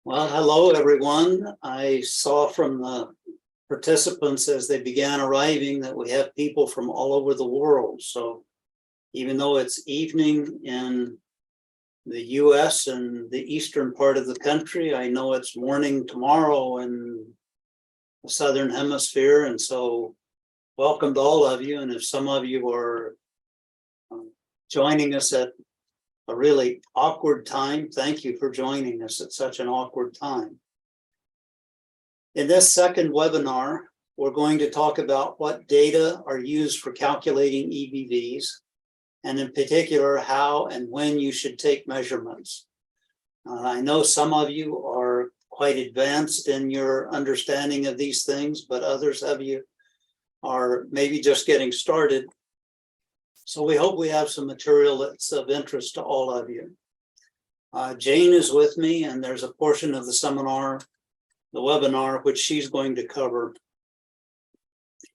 Well, hello, everyone. I saw from the participants as they began arriving that we have people from all over the world. So even though it's evening in the US and the eastern part of the country, I know it's morning tomorrow in the southern hemisphere. And so welcome to all of you. And if some of you are joining us at a really awkward time, thank you for joining us at such an awkward time. In this second webinar, we're going to talk about what data are used for calculating EBVs, and in particular, how and when you should take measurements. I know some of you are quite advanced in your understanding of these things, but others of you are maybe just getting started. So we hope we have some material that's of interest to all of you. Jane is with me, and there's a portion of the seminar, the webinar, which she's going to cover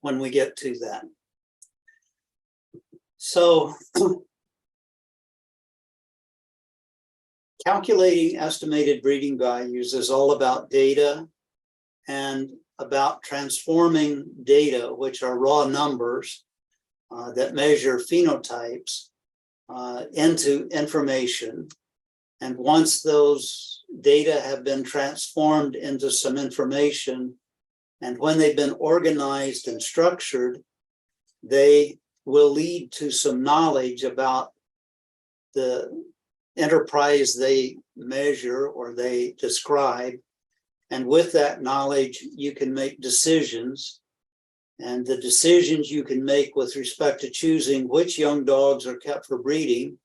when we get to that. So calculating estimated breeding values is all about data and about transforming data, which are raw numbers, that measure phenotypes into information. And once those data have been transformed into some information, and when they've been organized and structured, they will lead to some knowledge about the enterprise they measure or they describe. And with that knowledge, you can make decisions. And the decisions you can make with respect to choosing which young dogs are kept for breeding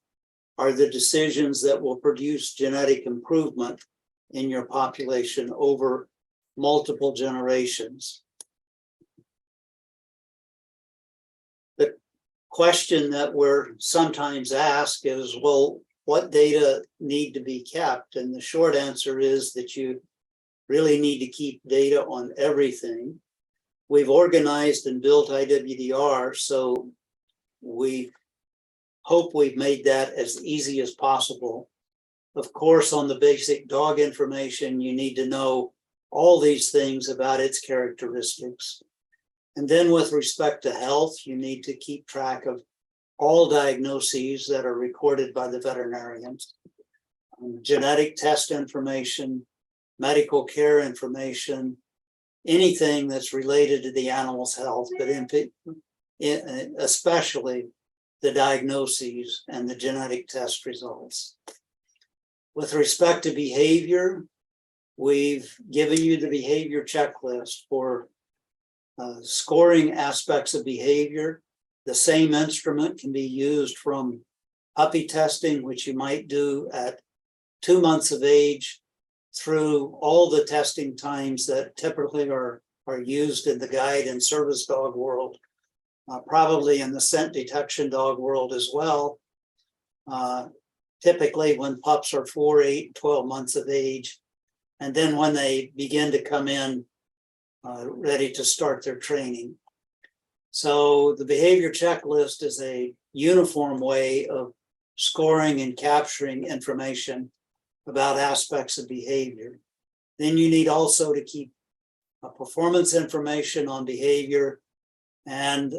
are the decisions that will produce genetic improvement in your population over multiple generations. The question that we're sometimes asked is, well, what data need to be kept? And the short answer is that you really need to keep data on everything. We've organized and built IWDR, so we hope we've made that as easy as possible. Of course, on the basic dog information, you need to know all these things about its characteristics. And then with respect to health, you need to keep track of all diagnoses that are recorded by the veterinarians, genetic test information, medical care information, anything that's related to the animal's health, but especially the diagnoses and the genetic test results. With respect to behavior, we've given you the behavior checklist for scoring aspects of behavior. The same instrument can be used from puppy testing, which you might do at 2 months of age, through all the testing times that typically are used in the guide and service dog world, probably in the scent detection dog world as well. Typically when pups are 4, 8, 12 months of age, and then when they begin to come in ready to start their training. So the behavior checklist is a uniform way of scoring and capturing information about aspects of behavior. Then you need also to keep performance information on behavior. And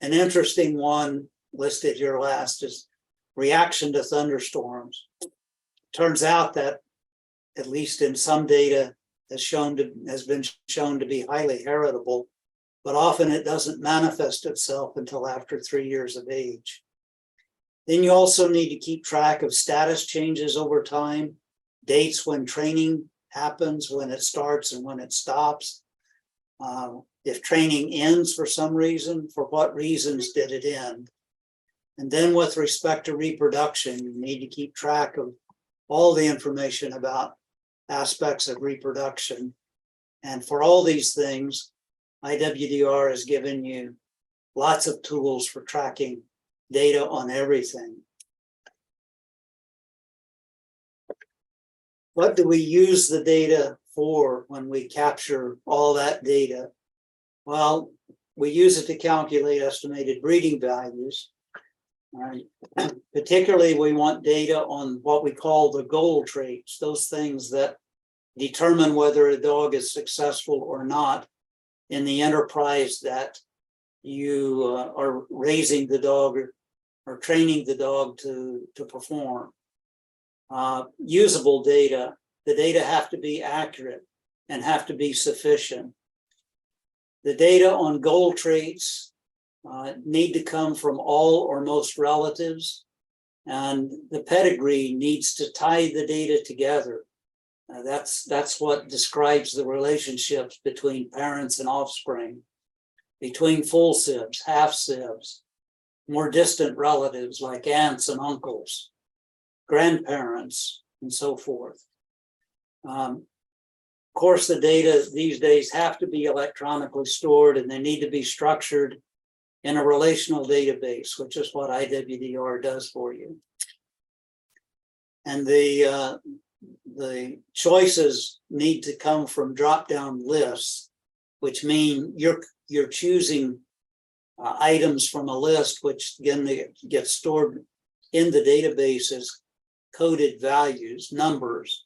an interesting one listed here last is reaction to thunderstorms. Turns out that, at least in some data, has been shown to be highly heritable, but often it doesn't manifest itself until after 3 years of age. Then you also need to keep track of status changes over time, dates when training happens, when it starts and when it stops. If training ends for some reason, for what reasons did it end? And then with respect to reproduction, you need to keep track of all the information about aspects of reproduction. And for all these things, IWDR has given you lots of tools for tracking data on everything. What do we use the data for when we capture all that data? Well, we use it to calculate estimated breeding values. Particularly, we want data on what we call the goal traits, those things that determine whether a dog is successful or not in the enterprise that you are raising the dog or training the dog to perform. Usable data, the data have to be accurate and have to be sufficient. The data on goal traits need to come from all or most relatives, and the pedigree needs to tie the data together. That's what describes the relationships between parents and offspring, between full sibs, half sibs, more distant relatives like aunts and uncles, grandparents, and so forth. Of course, the data these days have to be electronically stored, and they need to be structured in a relational database, which is what IWDR does for you. And the choices need to come from drop-down lists, which mean you're choosing items from a list, which again get stored in the database as coded values, numbers.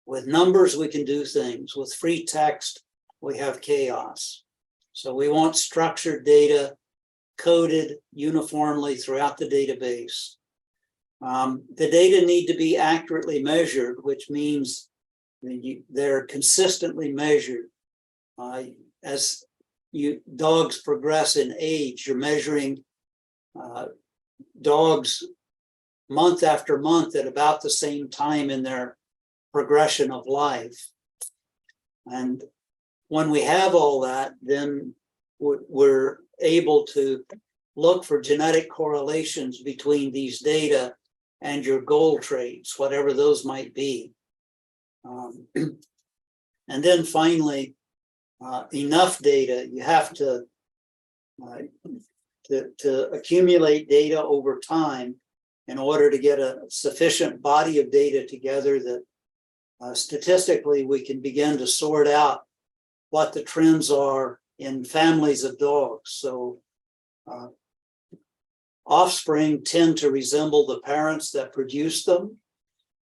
With numbers, we can do things. With free text, we have chaos. So we want structured data coded uniformly throughout the database. The data need to be accurately measured, which means they're consistently measured. As dogs progress in age, you're measuring dogs month after month at about the same time in their progression of life. And when we have all that, then we're able to look for genetic correlations between these data and your goal traits, whatever those might be. And then finally, enough data. You have to accumulate data over time in order to get a sufficient body of data together that statistically we can begin to sort out what the trends are in families of dogs. So offspring tend to resemble the parents that produce them.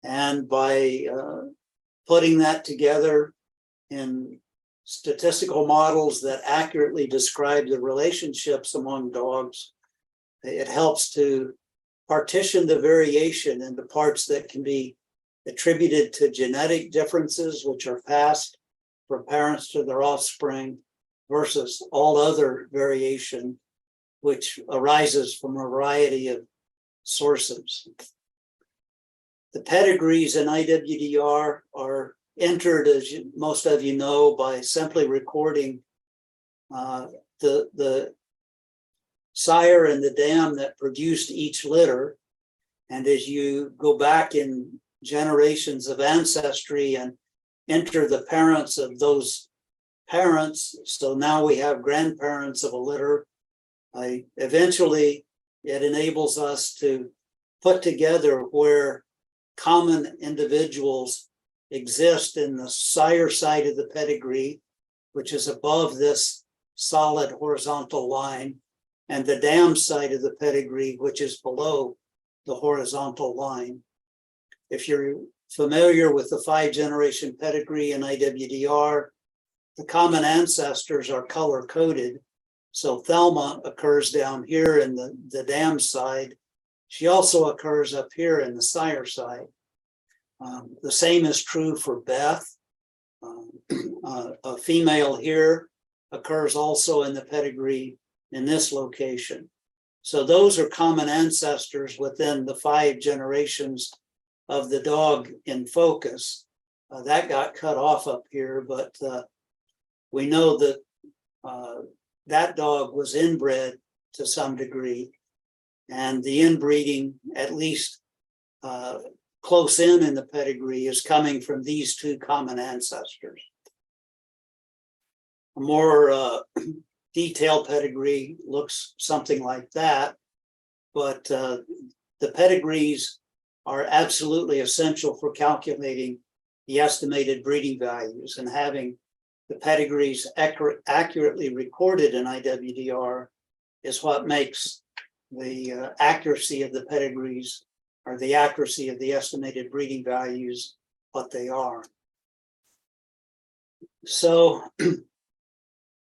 And by putting that together in statistical models that accurately describe the relationships among dogs, it helps to partition the variation into parts that can be attributed to genetic differences, which are passed from parents to their offspring, versus all other variation, which arises from a variety of sources. The pedigrees in IWDR are entered, as most of you know, by simply recording the sire and the dam that produced each litter. And as you go back in generations of ancestry and enter the parents of those parents, so now we have grandparents of a litter, eventually it enables us to put together where common individuals exist in the sire side of the pedigree, which is above this solid horizontal line, and the dam side of the pedigree, which is below the horizontal line. If you're familiar with the 5-generation pedigree in IWDR, the common ancestors are color-coded. So Thelma occurs down here in the dam side. She also occurs up here in the sire side. The same is true for Beth. A female here occurs also in the pedigree in this location. So those are common ancestors within the 5 generations of the dog in focus. That got cut off up here, but we know that that dog was inbred to some degree, and the inbreeding, at least close in the pedigree, is coming from these 2 common ancestors. A more detailed pedigree looks something like that, but the pedigrees are absolutely essential for calculating the estimated breeding values, and having the pedigrees accurately recorded in IWDR is what makes the accuracy of the pedigrees, or the accuracy of the estimated breeding values, what they are. So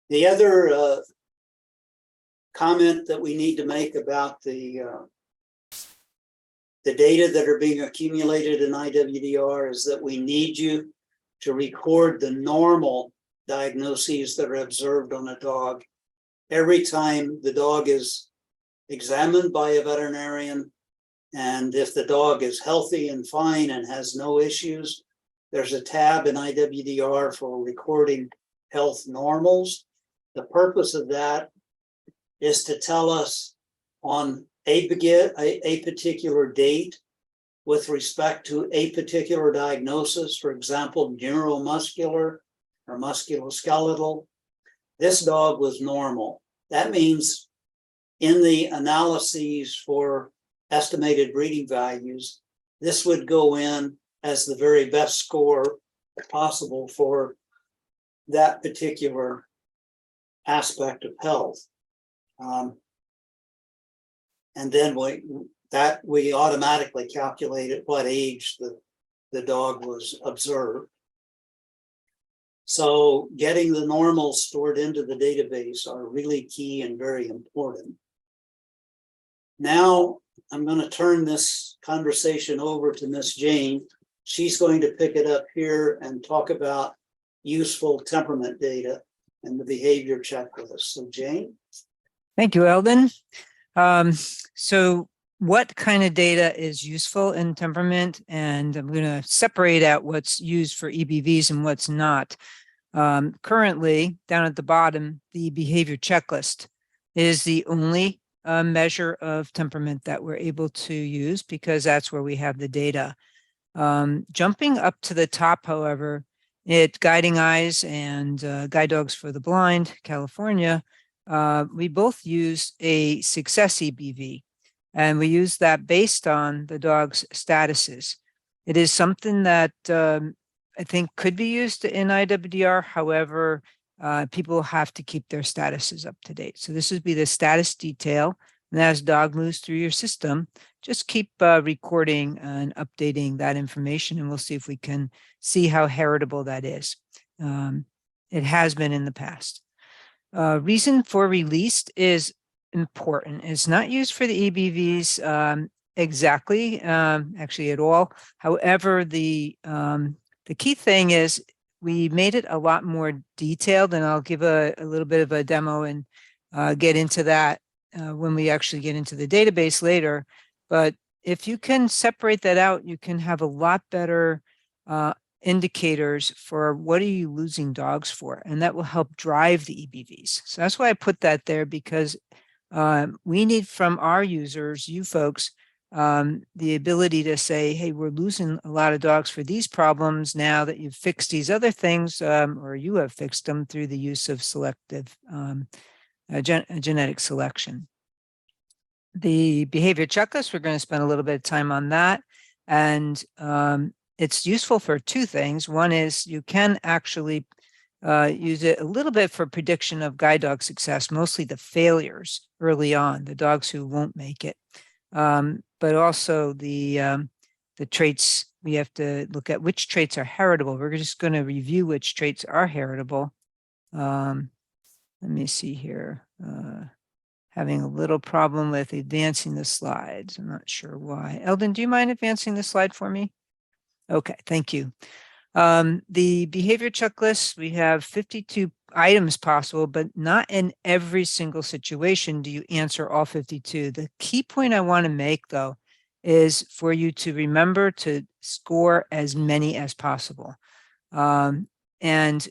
the other comment that we need to make about the data that are being accumulated in IWDR is that we need you to record the normal diagnoses that are observed on a dog every time the dog is examined by a veterinarian. And if the dog is healthy and fine and has no issues, there's a tab in IWDR for recording health normals. The purpose of that is to tell us on a particular date with respect to a particular diagnosis, for example, neuromuscular or musculoskeletal, this dog was normal. That means in the analyses for estimated breeding values, this would go in as the very best score possible for that particular aspect of health. And then we automatically calculate at what age the dog was observed. So getting the normals stored into the database are really key and very important. Now I'm going to turn this conversation over to Miss Jane. She's going to pick it up here and talk about useful temperament data and the behavior checklist. So Jane? Thank you, Eldon. So what kind of data is useful in temperament? And I'm going to separate out what's used for EBVs and what's not. Currently, down at the bottom, the behavior checklist is the only measure of temperament that we're able to use because that's where we have the data. Jumping up to the top, however, at Guiding Eyes and Guide Dogs for the Blind, California, we both use a success EBV, and we use that based on the dog's statuses. It is something that I think could be used in IWDR. However, people have to keep their statuses up to date. So this would be the status detail. And as dog moves through your system, just keep recording and updating that information, and we'll see if we can see how heritable that is. It has been in the past. Reason for release is important. It's not used for the EBVs exactly, actually at all. However, the key thing is we made it a lot more detailed, and I'll give a little bit of a demo and get into that when we actually get into the database later. But if you can separate that out, you can have a lot better indicators for what are you losing dogs for, and that will help drive the EBVs. So that's why I put that there, because we need from our users, you folks, the ability to say, hey, we're losing a lot of dogs for these problems now that you've fixed these other things, or you have fixed them through the use of selective genetic selection. The behavior checklist, we're going to spend a little bit of time on that. And it's useful for two things. One is you can actually use it a little bit for prediction of guide dog success, mostly the failures early on, the dogs who won't make it. But also the traits, we have to look at which traits are heritable. We're just going to review which traits are heritable. Let me see here. Having a little problem with advancing the slides. I'm not sure why. Eldon, do you mind advancing the slide for me? Okay, thank you. The behavior checklist, we have 52 items possible, but not in every single situation do you answer all 52. The key point I want to make, though, is for you to remember to score as many as possible. And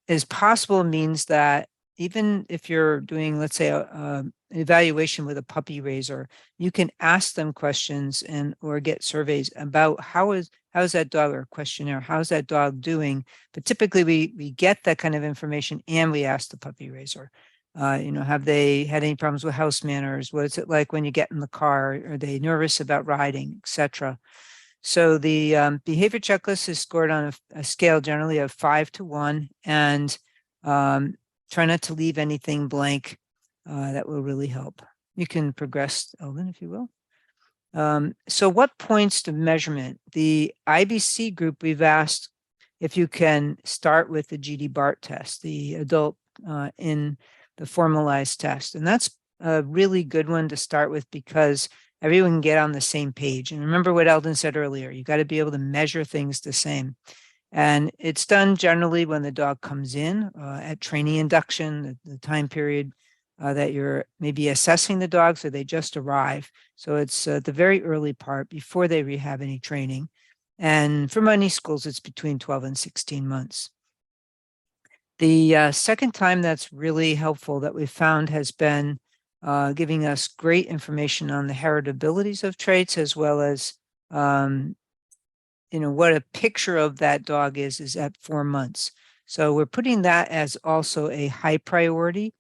as possible means that even if you're doing, let's say, an evaluation with a puppy raiser, you can ask them questions or get surveys about how's that dog, or a questionnaire, how's that dog doing? But typically we get that kind of information and we ask the puppy raiser, have they had any problems with house manners? What is it like when you get in the car? Are they nervous about riding, etc.? So the behavior checklist is scored on a scale generally of 5 to 1, and try not to leave anything blank. That will really help. You can progress, Eldon, if you will. So what points to measurement? The IBC group, we've asked if you can start with the GD-BART test, the adult in the formalized test. And that's a really good one to start with because everyone can get on the same page. And remember what Eldon said earlier, you got to be able to measure things the same. And it's done generally when the dog comes in at training induction, the time period that you're maybe assessing the dog, so they just arrive. So it's the very early part before they have any training. And for many schools, it's between 12 and 16 months. The second time that's really helpful that we've found has been giving us great information on the heritabilities of traits, as well as what a picture of that dog is at 4 months. So we're putting that as also a high priority,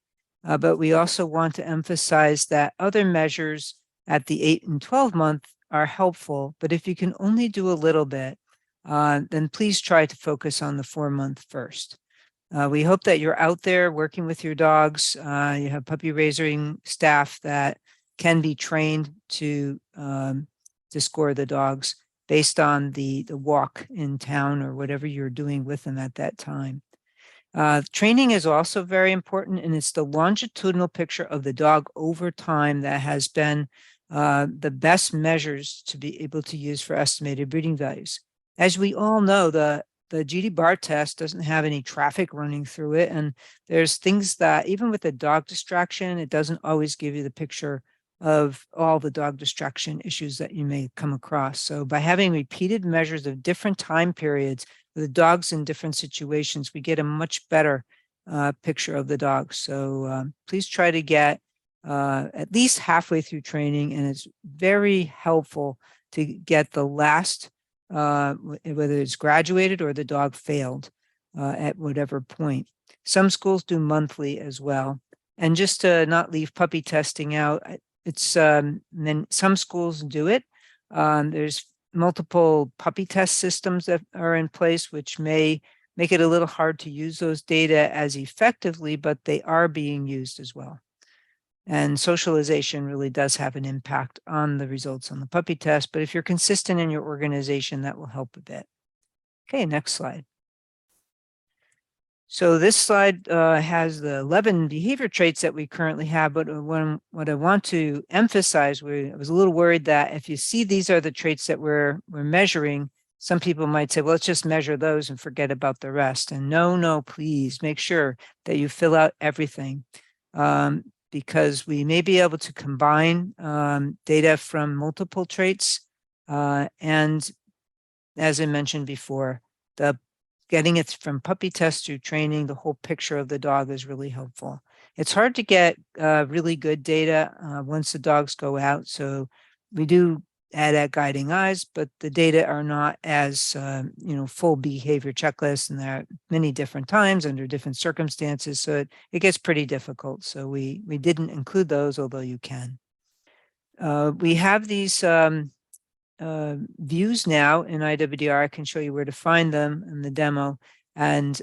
but we also want to emphasize that other measures at the 8 and 12 month are helpful, but if you can only do a little bit, then please try to focus on the 4 month first. We hope that you're out there working with your dogs. You have puppy raising staff that can be trained to score the dogs based on the walk in town or whatever you're doing with them at that time. Training is also very important, and it's the longitudinal picture of the dog over time that has been the best measures to be able to use for estimated breeding values. As we all know, the GD-BART test doesn't have any traffic running through it, and there's things that even with the dog distraction, it doesn't always give you the picture of all the dog distraction issues that you may come across. So by having repeated measures of different time periods, the dogs in different situations, we get a much better picture of the dog. So please try to get at least halfway through training, and it's very helpful to get the last, whether it's graduated or the dog failed at whatever point. Some schools do monthly as well. And just to not leave puppy testing out, it's then some schools do it. There's multiple puppy test systems that are in place, which may make it a little hard to use those data as effectively, but they are being used as well. And socialization really does have an impact on the results on the puppy test. But if you're consistent in your organization, that will help a bit. Okay, next slide. So this slide has the 11 behavior traits that we currently have, but what I want to emphasize, I was a little worried that if you see these are the traits that we're measuring, some people might say, well, let's just measure those and forget about the rest. And no, please make sure that you fill out everything because we may be able to combine data from multiple traits. And as I mentioned before, getting it from puppy test to training, the whole picture of the dog is really helpful. It's hard to get really good data once the dogs go out. So we do add at guiding eyes, but the data are not as, full behavior checklists, and there are many different times under different circumstances. So it gets pretty difficult. So we didn't include those, although you can. We have these views now in IWDR. I can show you where to find them in the demo. And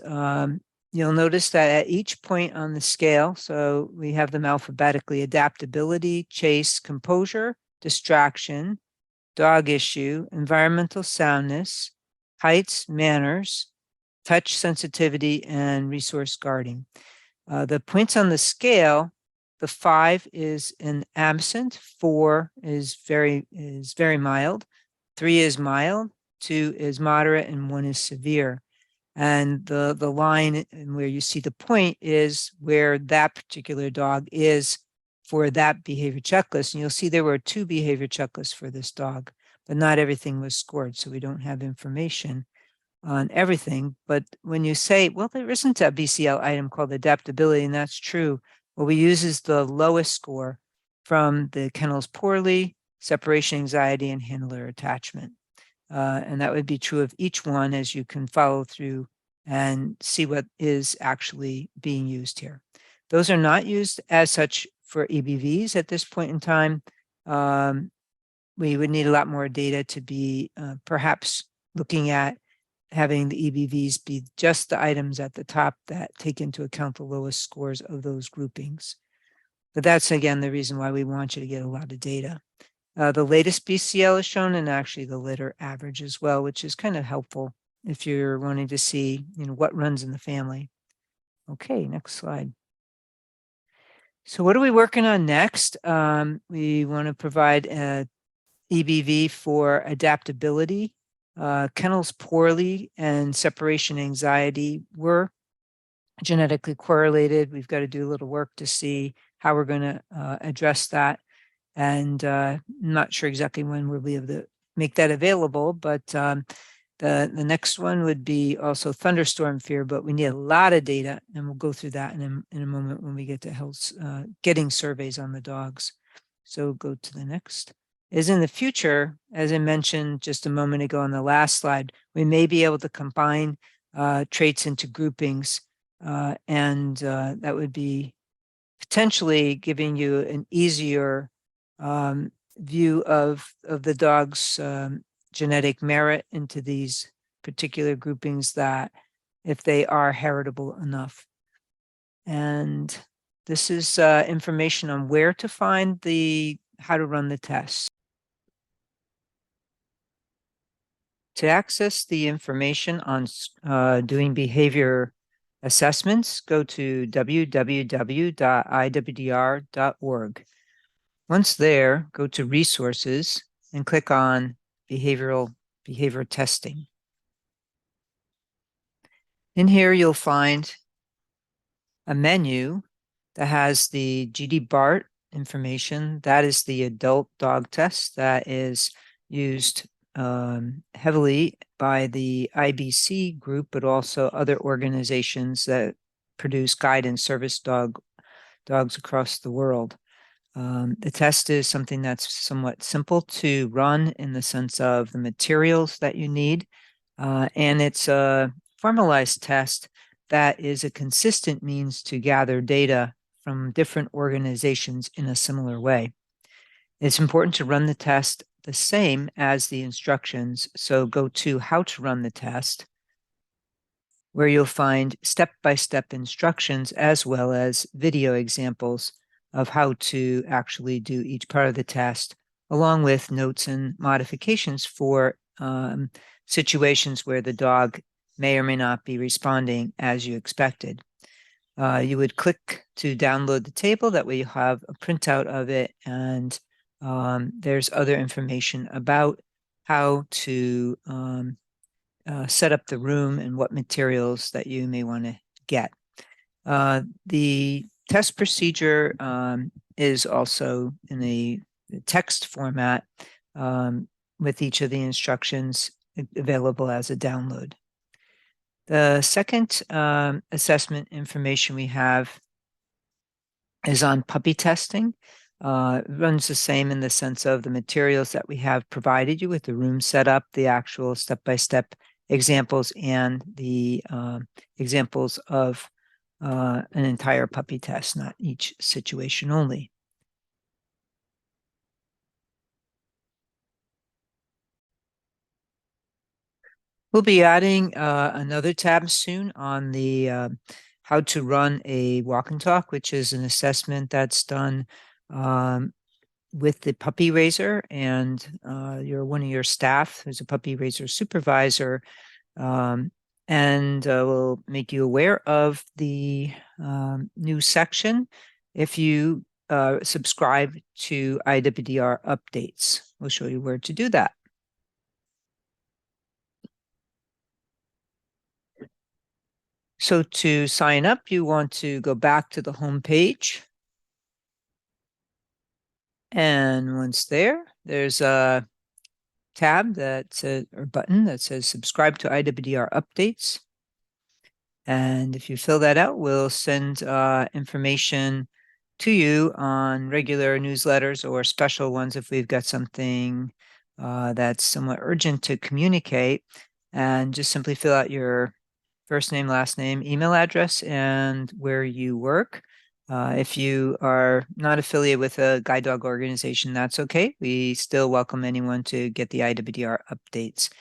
you'll notice that at each point on the scale, so we have them alphabetically: adaptability, chase, composure, distraction, dog issue, environmental soundness, heights, manners, touch sensitivity, and resource guarding. The points on the scale, the 5 is an absent, 4 is very mild, 3 is mild, 2 is moderate, and 1 is severe. And the line where you see the point is where that particular dog is for that behavior checklist. And you'll see there were 2 behavior checklists for this dog, but not everything was scored. So we don't have information on everything. But when you say, well, there isn't a BCL item called adaptability, and that's true, what we use is the lowest score from the kennels poorly, separation anxiety, and handler attachment. And that would be true of each one, as you can follow through and see what is actually being used here. Those are not used as such for EBVs at this point in time. We would need a lot more data to be perhaps looking at having the EBVs be just the items at the top that take into account the lowest scores of those groupings. But that's, again, the reason why we want you to get a lot of data. The latest BCL is shown, and actually the litter average as well, which is kind of helpful if you're wanting to see, what runs in the family. Okay, next slide. So what are we working on next? We want to provide a EBV for adaptability. Kennels poorly and separation anxiety were genetically correlated. We've got to do a little work to see how we're going to address that. And I'm not sure exactly when we'll be able to make that available, but the next one would be also thunderstorm fear, but we need a lot of data, and we'll go through that in a moment when we get to health, getting surveys on the dogs. So go to the next. Is in the future, as I mentioned just a moment ago on the last slide, we may be able to combine traits into groupings, and that would be potentially giving you an easier view of the dog's genetic merit into these particular groupings, that if they are heritable enough. And this is information on where to find how to run the tests. To access the information on doing behavior assessments, go to www.iwdr.org. Once there, go to resources and click on behavior testing. In here, you'll find a menu that has the GD BART information. That is the adult dog test that is used heavily by the IBC group, but also other organizations that produce guide and service dogs across the world. The test is something that's somewhat simple to run in the sense of the materials that you need, and it's a formalized test that is a consistent means to gather data from different organizations in a similar way. It's important to run the test the same as the instructions, so go to how to run the test, where you'll find step-by-step instructions as well as video examples of how to actually do each part of the test, along with notes and modifications for situations where the dog may or may not be responding as you expected. You would click to download the table. That way you have a printout of it, and there's other information about how to set up the room and what materials that you may want to get. The test procedure is also in the text format with each of the instructions available as a download. The second assessment information we have is on puppy testing. It runs the same in the sense of the materials that we have provided you with, the room setup, the actual step-by-step examples, and the examples of an entire puppy test, not each situation only. We'll be adding another tab soon on the how to run a walk and talk, which is an assessment that's done with the puppy raiser, and one of your staff who's a puppy raiser supervisor, and we'll make you aware of the new section if you subscribe to IWDR updates. We'll show you where to do that. So to sign up, you want to go back to the home page. And once there's a tab that says, or button that says subscribe to IWDR updates. And if you fill that out, we'll send information to you on regular newsletters or special ones if we've got something that's somewhat urgent to communicate. And just simply fill out your first name, last name, email address, and where you work. If you are not affiliated with a guide dog organization, that's okay. We still welcome anyone to get the IWDR updates.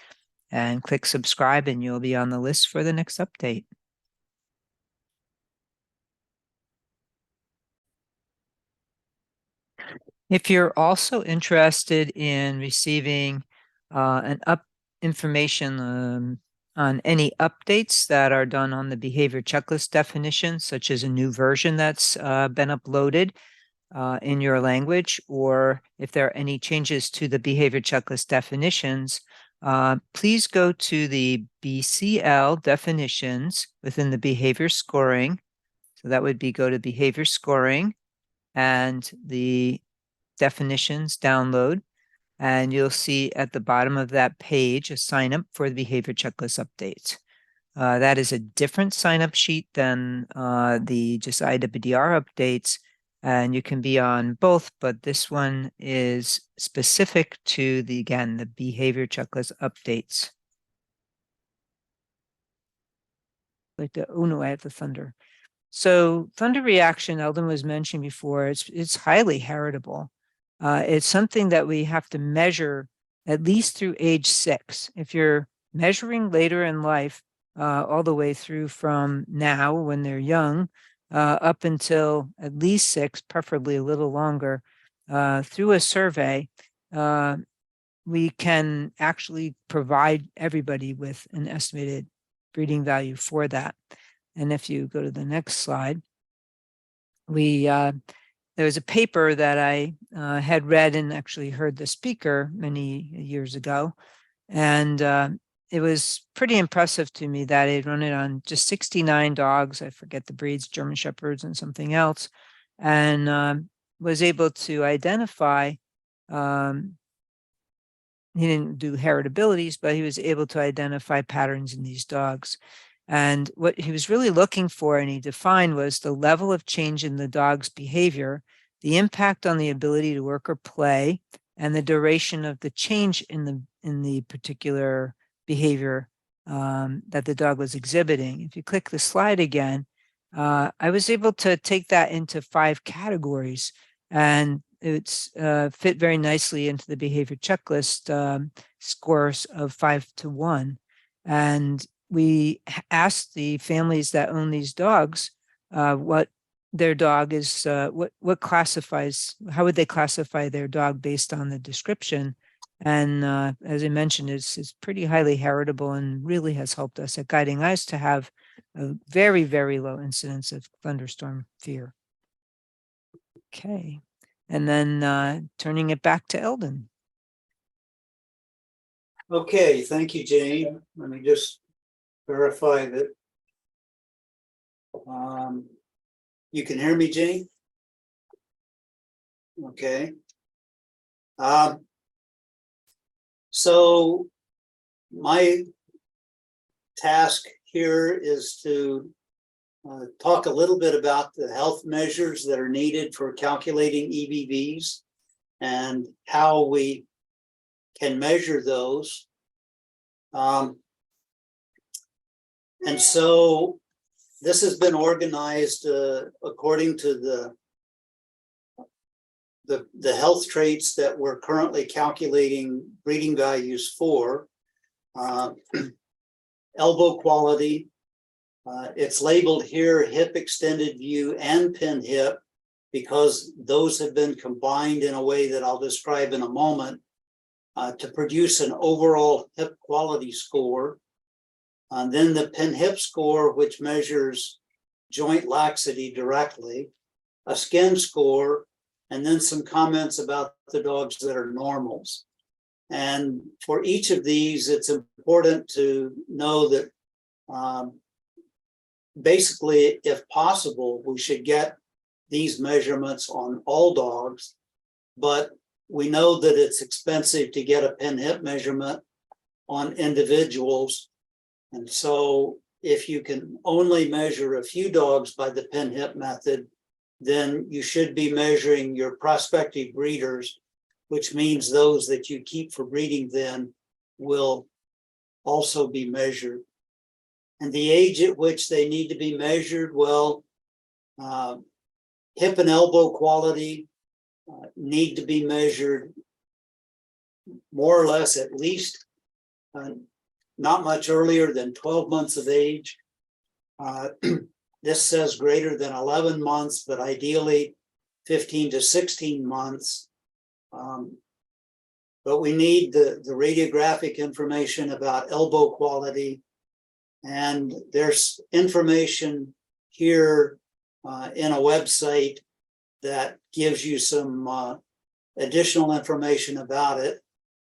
And click subscribe, and you'll be on the list for the next update. If you're also interested in receiving information on any updates that are done on the behavior checklist definition, such as a new version that's been uploaded in your language, or if there are any changes to the behavior checklist definitions, please go to the BCL definitions within the behavior scoring. So that would be go to behavior scoring and the definitions download. And you'll see at the bottom of that page a sign up for the behavior checklist updates. That is a different sign up sheet than the just IWDR updates. And you can be on both, but this one is specific to the behavior checklist updates. Oh no, I have the thunder. So thunder reaction, Eldon was mentioning before, it's highly heritable. It's something that we have to measure at least through age 6. If you're measuring later in life, all the way through from now when they're young, up until at least 6, preferably a little longer, through a survey, we can actually provide everybody with an estimated breeding value for that. And if you go to the next slide, there was a paper that I had read and actually heard the speaker many years ago. And it was pretty impressive to me that they'd run it on just 69 dogs. I forget the breeds, German Shepherds and something else, and was able to identify, he didn't do heritabilities, but he was able to identify patterns in these dogs. And what he was really looking for, and he defined, was the level of change in the dog's behavior, the impact on the ability to work or play, and the duration of the change in the particular behavior that the dog was exhibiting. If you click the slide again, I was able to take that into 5 categories, and it's fit very nicely into the behavior checklist scores of 5 to 1. And we asked the families that own these dogs what their dog is, what classifies, how would they classify their dog based on the description. And as I mentioned, it's pretty highly heritable and really has helped us at Guiding Eyes to have a very, very low incidence of thunderstorm fear. Okay, and then turning it back to Eldon. Okay, thank you, Jane. Let me just verify that you can hear me, Jane? Okay. So my task here is to talk a little bit about the health measures that are needed for calculating EBVs and how we can measure those. And so this has been organized according to the health traits that we're currently calculating breeding values for. Elbow quality, it's labeled here hip extended view and pin hip because those have been combined in a way that I'll describe in a moment to produce an overall hip quality score. And then the pin hip score, which measures joint laxity directly, a skin score, and then some comments about the dogs that are normals. And for each of these, it's important to know that basically, if possible, we should get these measurements on all dogs, but we know that it's expensive to get a pin hip measurement on individuals. And so if you can only measure a few dogs by the pin hip method, then you should be measuring your prospective breeders, which means those that you keep for breeding then will also be measured. And the age at which they need to be measured, well, hip and elbow quality need to be measured more or less at least not much earlier than 12 months of age. This says greater than 11 months, but ideally 15 to 16 months. But we need the radiographic information about elbow quality And there's information here in a website that gives you some additional information about it.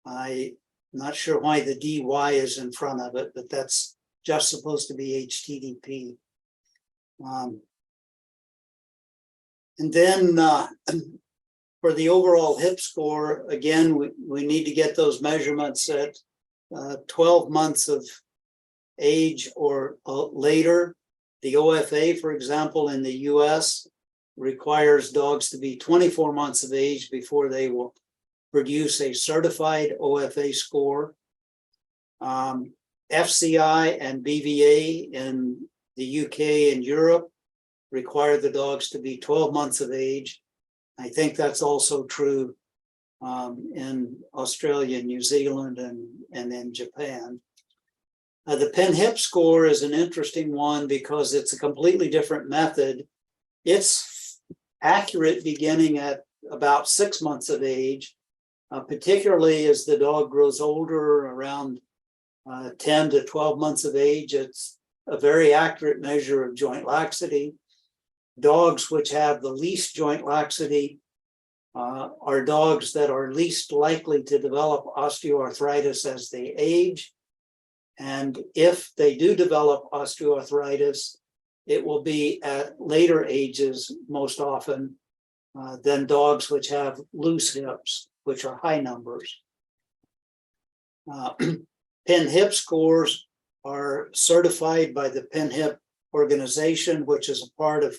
I'm not sure why the DY is in front of it, but that's just supposed to be HTTP. And then for the overall hip score, again, we need to get those measurements at 12 months of age or later. The OFA, for example, in the US requires dogs to be 24 months of age before they will produce a certified OFA score. FCI and BVA in the UK and Europe require the dogs to be 12 months of age. I think that's also true in Australia, New Zealand, and in Japan. The PIN-HIP score is an interesting one because it's a completely different method. It's accurate beginning at about 6 months of age, particularly as the dog grows older, around 10 to 12 months of age. It's a very accurate measure of joint laxity. Dogs which have the least joint laxity are dogs that are least likely to develop osteoarthritis as they age. And if they do develop osteoarthritis, it will be at later ages most often than dogs which have loose hips, which are high numbers. PIN-HIP scores are certified by the PIN-HIP organization, which is a part of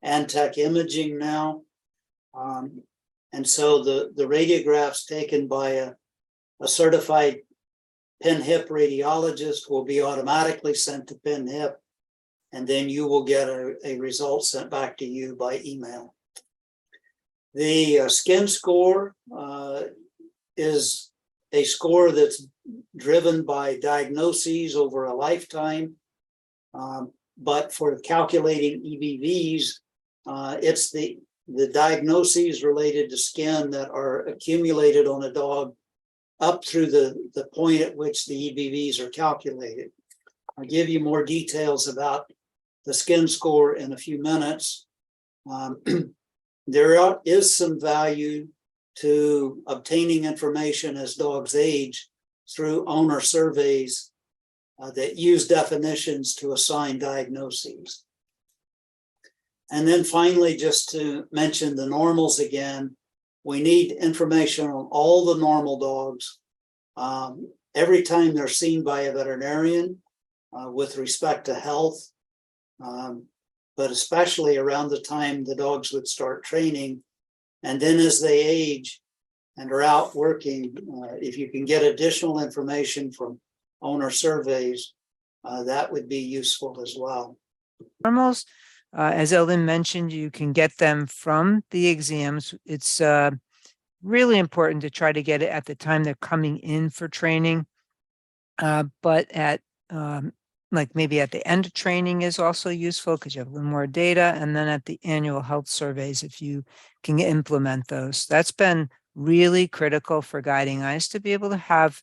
Antec Imaging now. And so the radiographs taken by a certified PIN-HIP radiologist will be automatically sent to PIN-HIP, and then you will get a result sent back to you by email. The skin score is a score that's driven by diagnoses over a lifetime, but for calculating EBVs, it's the diagnoses related to skin that are accumulated on a dog up through the point at which the EBVs are calculated. I'll give you more details about the skin score in a few minutes. There is some value to obtaining information as dogs age through owner surveys that use definitions to assign diagnoses. And then finally, just to mention the normals again, we need information on all the normal dogs every time they're seen by a veterinarian with respect to health, but especially around the time the dogs would start training. And then as they age and are out working, if you can get additional information from owner surveys, that would be useful as well. Normals, as Eldon mentioned, you can get them from the exams. It's really important to try to get it at the time they're coming in for training. But at like maybe at the end of training is also useful because you have a little more data. And then at the annual health surveys, if you can implement those, that's been really critical for guiding eyes to be able to have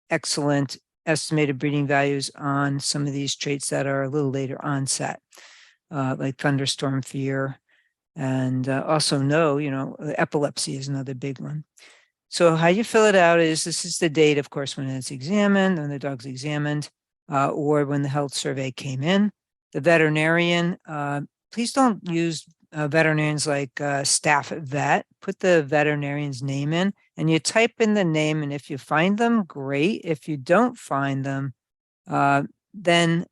excellent estimated breeding values on some of these traits that are a little later onset, like thunderstorm fear. And also epilepsy is another big one. So how you fill it out is, this is the date, of course, when it's examined, when the dog's examined, or when the health survey came in. The veterinarian, please don't use veterinarians like staff vet. Put the veterinarian's name in, and you type in the name, and if you find them, great. If you don't find them, then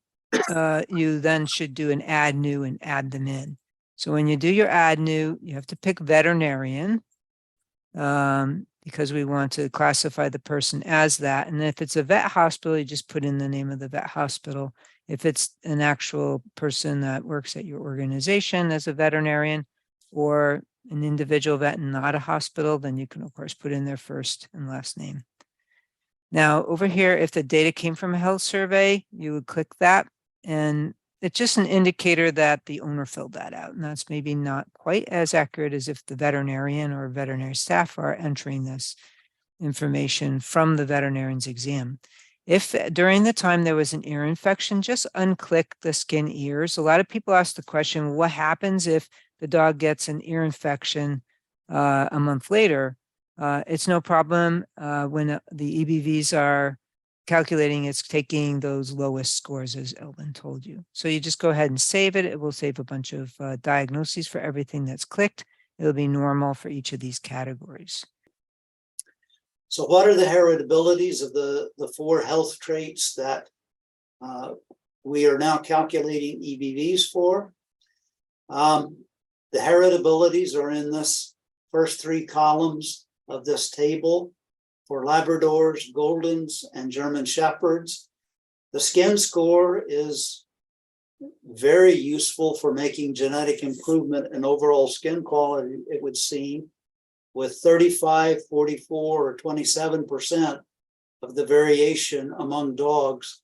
you then should do an add new and add them in. So when you do your add new, you have to pick veterinarian because we want to classify the person as that. And if it's a vet hospital, you just put in the name of the vet hospital. If it's an actual person that works at your organization as a veterinarian or an individual vet and not a hospital, then you can, of course, put in their first and last name. Now, over here, if the data came from a health survey, you would click that, and it's just an indicator that the owner filled that out. And that's maybe not quite as accurate as if the veterinarian or veterinary staff are entering this information from the veterinarian's exam. If during the time there was an ear infection, just unclick the skin ears. A lot of people ask the question, what happens if the dog gets an ear infection a month later? It's no problem when the EBVs are calculating, it's taking those lowest scores, as Elvin told you. So you just go ahead and save it. It will save a bunch of diagnoses for everything that's clicked. It'll be normal for each of these categories. So what are the heritabilities of the 4 health traits that we are now calculating EBVs for? The heritabilities are in this first 3 columns of this table for Labradors, Goldens, and German Shepherds. The skin score is very useful for making genetic improvement in overall skin quality, it would seem, with 35, 44, or 27% of the variation among dogs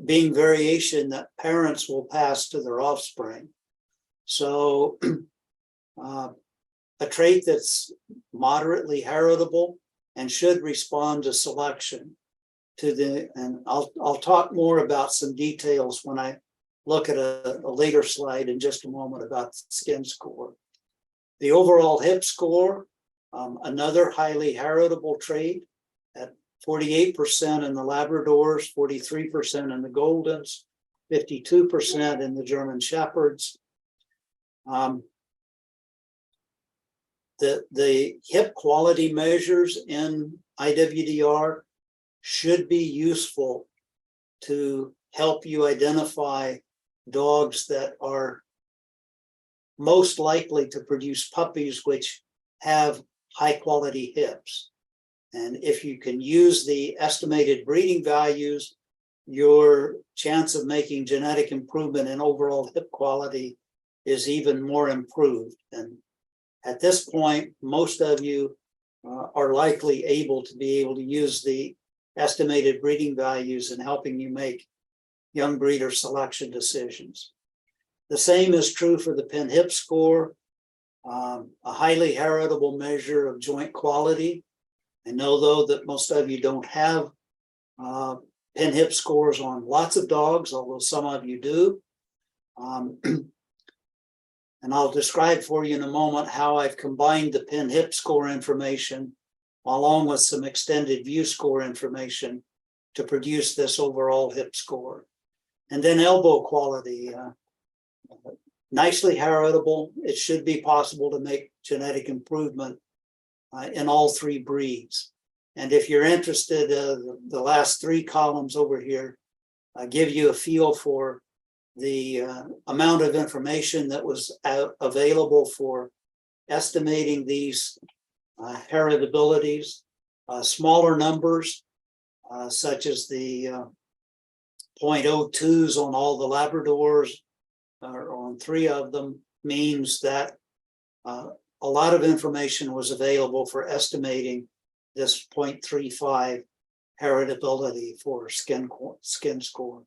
being variation that parents will pass to their offspring. So a trait that's moderately heritable and should respond to selection and I'll talk more about some details when I look at a later slide in just a moment about skin score. The overall hip score, another highly heritable trait at 48% in the Labradors, 43% in the Goldens, 52% in the German Shepherds. The hip quality measures in IWDR should be useful to help you identify dogs that are most likely to produce puppies which have high quality hips. And if you can use the estimated breeding values, your chance of making genetic improvement in overall hip quality is even more improved. And at this point, most of you are likely able to use the estimated breeding values in helping you make young breeder selection decisions. The same is true for the pin hip score, a highly heritable measure of joint quality. I know, though, that most of you don't have pin hip scores on lots of dogs, although some of you do. And I'll describe for you in a moment how I've combined the pin hip score information along with some extended view score information to produce this overall hip score. And then elbow quality, nicely heritable. It should be possible to make genetic improvement in all 3 breeds. And if you're interested, the last 3 columns over here give you a feel for the amount of information that was available for estimating these heritabilities. Smaller numbers, such as the 0.02s on all the Labradors, or on 3 of them, means that a lot of information was available for estimating this 0.35 heritability for skin score.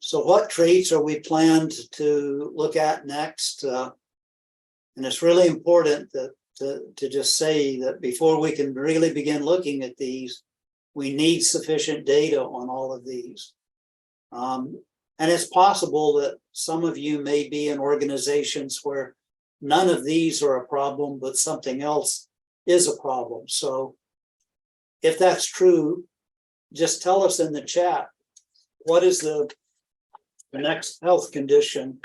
So what traits are we planned to look at next? And it's really important to just say that before we can really begin looking at these, we need sufficient data on all of these. And it's possible that some of you may be in organizations where none of these are a problem, but something else is a problem. So if that's true, just tell us in the chat, what is the next health condition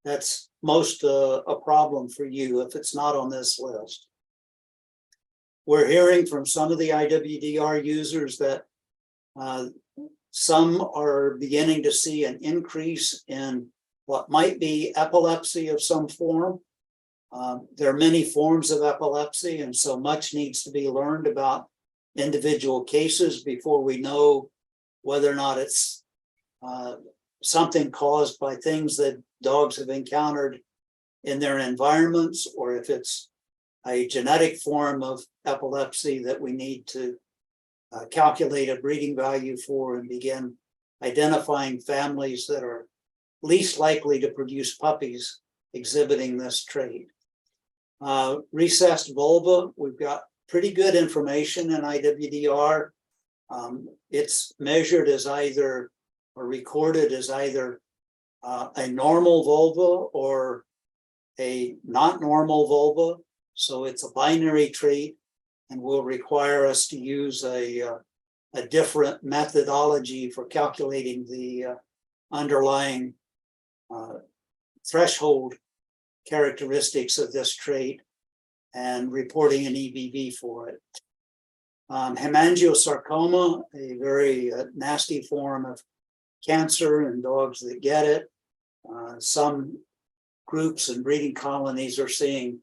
that's most a problem for you if it's not on this list? We're hearing from some of the IWDR users that some are beginning to see an increase in what might be epilepsy of some form. There are many forms of epilepsy, and so much needs to be learned about individual cases before we know whether or not it's something caused by things that dogs have encountered in their environments, or if it's a genetic form of epilepsy that we need to calculate a breeding value for and begin identifying families that are least likely to produce puppies exhibiting this trait. Recessed vulva, we've got pretty good information in IWDR. It's measured as either, or recorded as either a normal vulva or a not normal vulva. So it's a binary trait and will require us to use a different methodology for calculating the underlying threshold characteristics of this trait and reporting an EBV for it. Hemangiosarcoma, a very nasty form of cancer in dogs that get it. Some groups and breeding colonies are seeing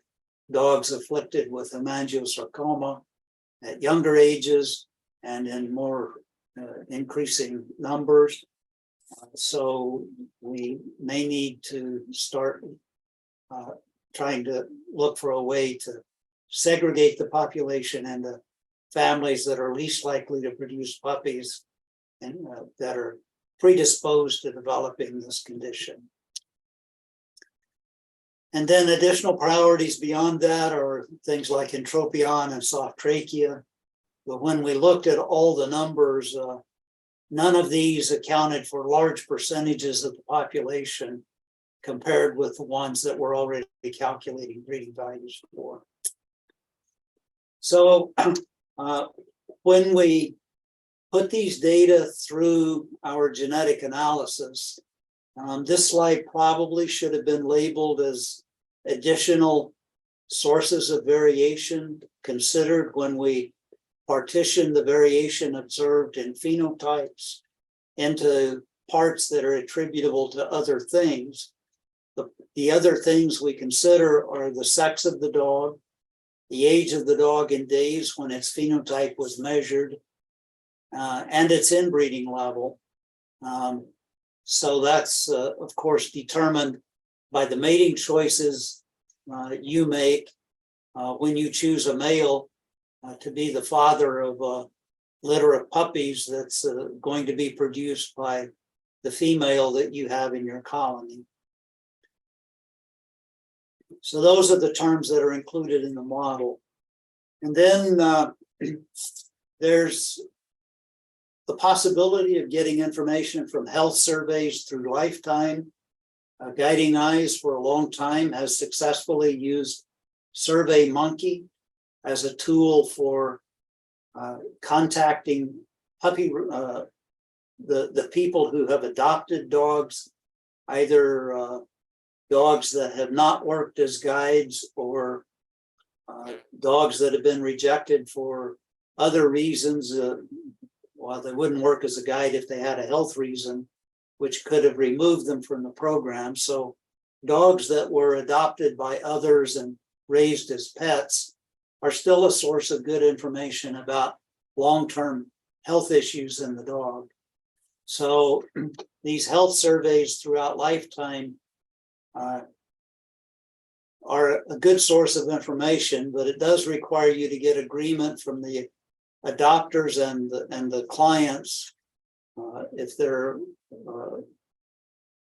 dogs afflicted with hemangiosarcoma at younger ages and in more increasing numbers. So we may need to start trying to look for a way to segregate the population into families that are least likely to produce puppies and that are predisposed to developing this condition. And then additional priorities beyond that are things like entropion and soft trachea. But when we looked at all the numbers, none of these accounted for large percentages of the population compared with the ones that we're already calculating breeding values for. So when we put these data through our genetic analysis, this slide probably should have been labeled as additional sources of variation considered when we partition the variation observed in phenotypes into parts that are attributable to other things. The other things we consider are the sex of the dog, the age of the dog in days when its phenotype was measured, and its inbreeding level. So that's, of course, determined by the mating choices you make when you choose a male to be the father of a litter of puppies that's going to be produced by the female that you have in your colony. So those are the terms that are included in the model. And then there's the possibility of getting information from health surveys through lifetime. Guiding Eyes for a long time has successfully used SurveyMonkey as a tool for contacting the people who have adopted dogs, either dogs that have not worked as guides or dogs that have been rejected for other reasons. Well, they wouldn't work as a guide if they had a health reason, which could have removed them from the program. So dogs that were adopted by others and raised as pets are still a source of good information about long-term health issues in the dog. So these health surveys throughout lifetime are a good source of information, but it does require you to get agreement from the adopters and the clients. If they're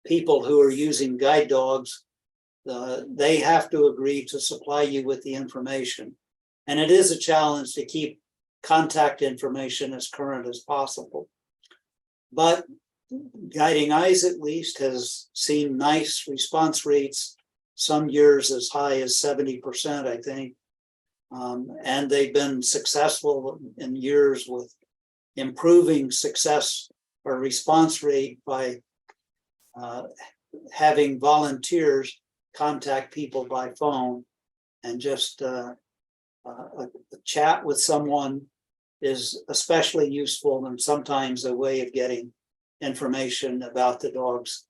people who are using guide dogs, they have to agree to supply you with the information. And it is a challenge to keep contact information as current as possible. But Guiding Eyes, at least, has seen nice response rates, some years as high as 70%, I think. And they've been successful in years with improving success or response rate by having volunteers contact people by phone, and just a chat with someone is especially useful, and sometimes a way of getting information about the dogs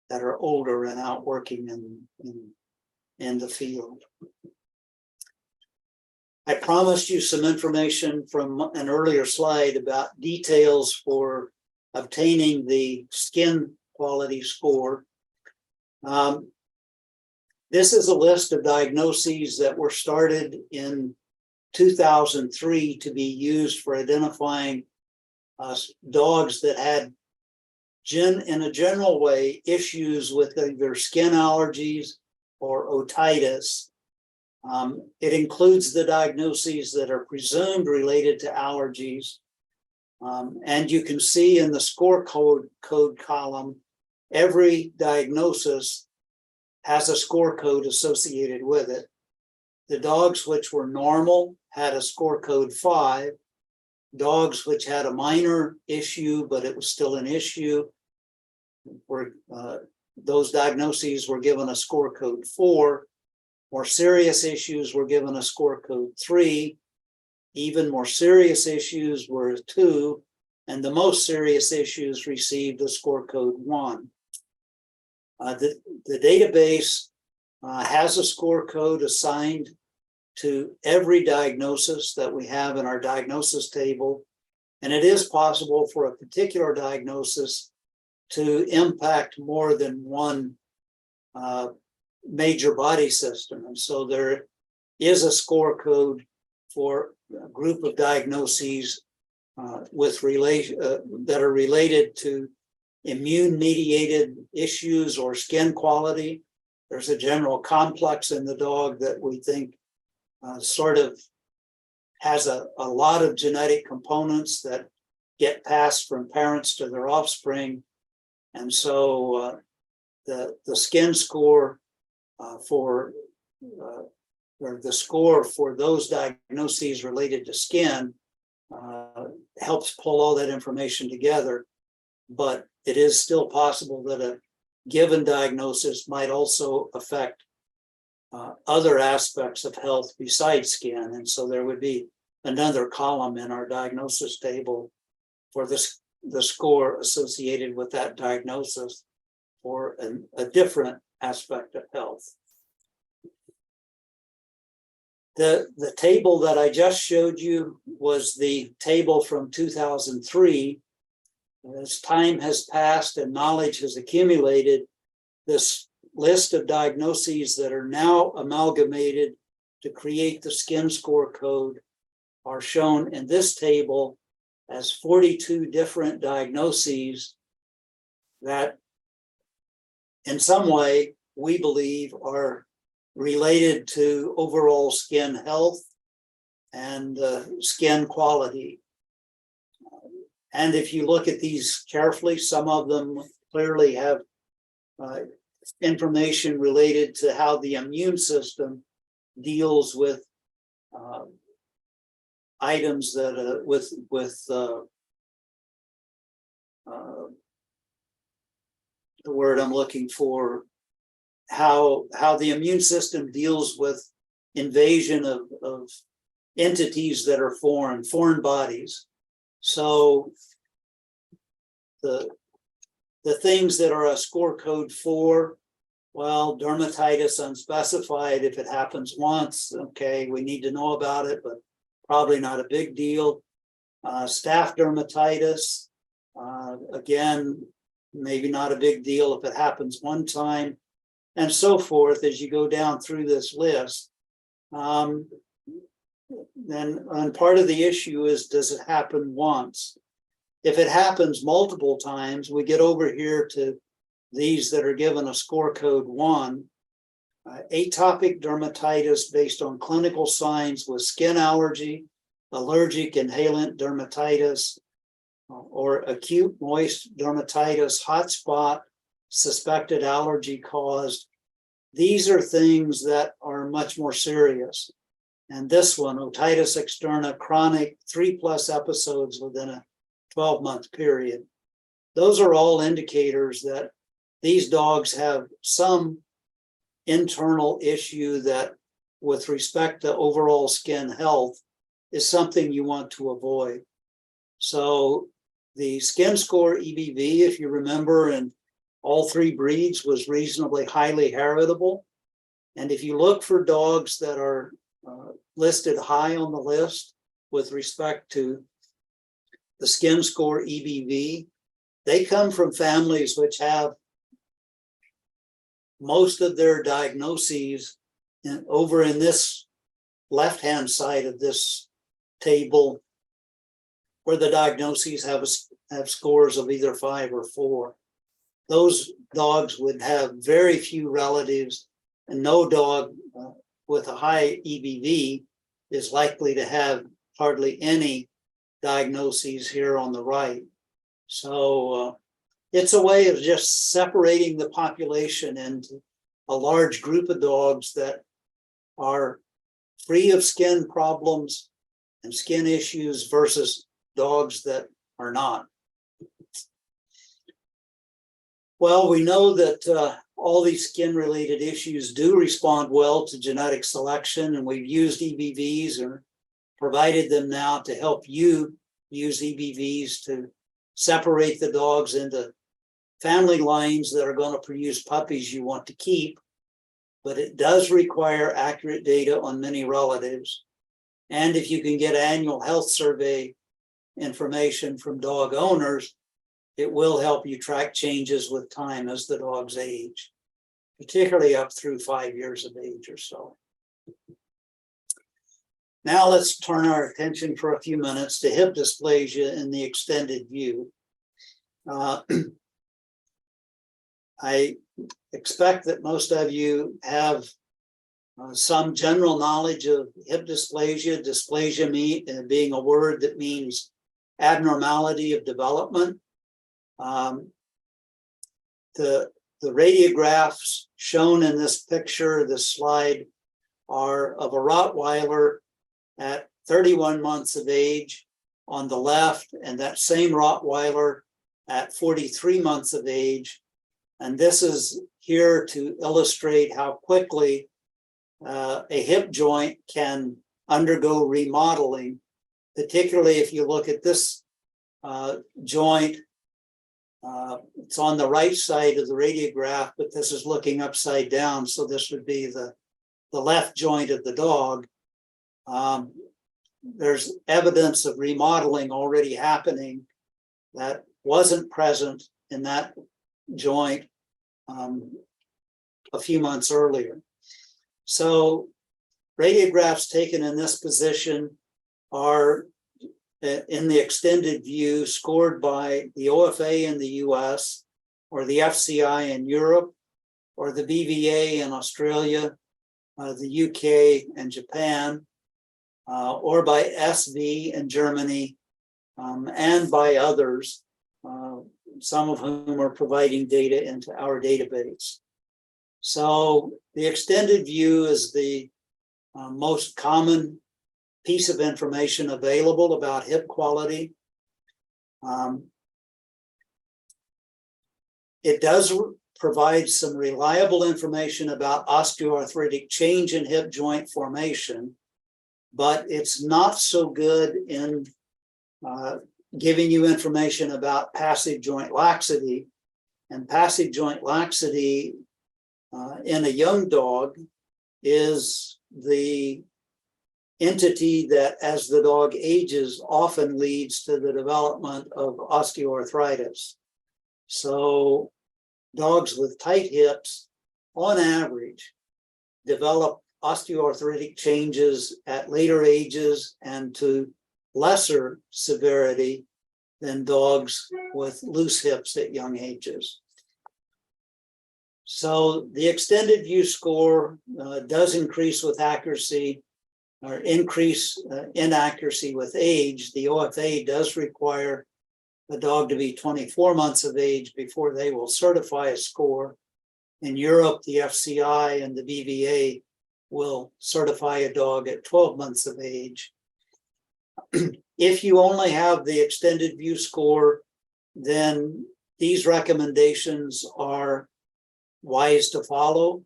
that are older and out working in the field. I promised you some information from an earlier slide about details for obtaining the skin quality score. This is a list of diagnoses that were started in 2003 to be used for identifying dogs that had, in a general way, issues with either skin allergies or otitis. It includes the diagnoses that are presumed related to allergies. And you can see in the score code column, every diagnosis has a score code associated with it. The dogs which were normal had a score code 5. Dogs which had a minor issue, but it was still an issue, were those diagnoses were given a score code 4. More serious issues were given a score code 3. Even more serious issues were 2, and the most serious issues received a score code 1. The database has a score code assigned to every diagnosis that we have in our diagnosis table, and it is possible for a particular diagnosis to impact more than one major body system. And so there is a score code for a group of diagnoses that are related to immune-mediated issues or skin quality. There's a general complex in the dog that we think sort of has a lot of genetic components that get passed from parents to their offspring. And so the skin score or the score for those diagnoses related to skin helps pull all that information together. But it is still possible that a given diagnosis might also affect other aspects of health besides skin. And so there would be another column in our diagnosis table for the score associated with that diagnosis for a different aspect of health. The table that I just showed you was the table from 2003. As time has passed and knowledge has accumulated, this list of diagnoses that are now amalgamated to create the skin score code are shown in this table as 42 different diagnoses that in some way we believe are related to overall skin health and skin quality. And if you look at these carefully, some of them clearly have information related to how the immune system deals with items that the word I'm looking for, how the immune system deals with invasion of entities that are foreign bodies. So the things that are a score code 4, well, dermatitis unspecified, if it happens once, okay, we need to know about it, but probably not a big deal. Staph dermatitis, again, maybe not a big deal if it happens one time, and so forth as you go down through this list. And part of the issue is, does it happen once? If it happens multiple times, we get over here to these that are given a score code 1. Atopic dermatitis based on clinical signs with skin allergy, allergic inhalant dermatitis, or acute moist dermatitis, hot spot, suspected allergy caused. These are things that are much more serious. And this one, otitis externa chronic, 3+ episodes within a 12-month period. Those are all indicators that these dogs have some internal issue that, with respect to overall skin health, is something you want to avoid. So the skin score EBV, if you remember, in all 3 breeds was reasonably highly heritable. And if you look for dogs that are listed high on the list with respect to the skin score EBV, they come from families which have most of their diagnoses over in this left-hand side of this table, where the diagnoses have scores of either 5 or 4. Those dogs would have very few relatives, and no dog with a high EBV is likely to have hardly any diagnoses here on the right. So it's a way of just separating the population into a large group of dogs that are free of skin problems and skin issues versus dogs that are not. Well, we know that all these skin-related issues do respond well to genetic selection, and we've used EBVs or provided them now to help you use EBVs to separate the dogs into family lines that are going to produce puppies you want to keep. But it does require accurate data on many relatives. And if you can get annual health survey information from dog owners, it will help you track changes with time as the dogs age, particularly up through 5 years of age or so. Now let's turn our attention for a few minutes to hip dysplasia in the extended view. I expect that most of you have some general knowledge of hip dysplasia. Dysplasia being a word that means abnormality of development. The radiographs shown in this picture, this slide, are of a Rottweiler at 31 months of age on the left, and that same Rottweiler at 43 months of age. And this is here to illustrate how quickly a hip joint can undergo remodeling, particularly if you look at this joint. It's on the right side of the radiograph, but this is looking upside down, so this would be the left joint of the dog. There's evidence of remodeling already happening that wasn't present in that joint a few months earlier. So radiographs taken in this position are in the extended view scored by the OFA in the US, or the FCI in Europe, or the BVA in Australia, the UK and Japan, or by SV in Germany, and by others, some of whom are providing data into our database. So the extended view is the most common piece of information available about hip quality. It does provide some reliable information about osteoarthritic change in hip joint formation, but it's not so good in giving you information about passive joint laxity. And passive joint laxity in a young dog is the entity that, as the dog ages, often leads to the development of osteoarthritis. So dogs with tight hips, on average, develop osteoarthritic changes at later ages and to lesser severity than dogs with loose hips at young ages. So the extended view score does increase with accuracy, or increase inaccuracy with age. The OFA does require a dog to be 24 months of age before they will certify a score. In Europe, the FCI and the BVA will certify a dog at 12 months of age. If you only have the extended view score, then these recommendations are wise to follow,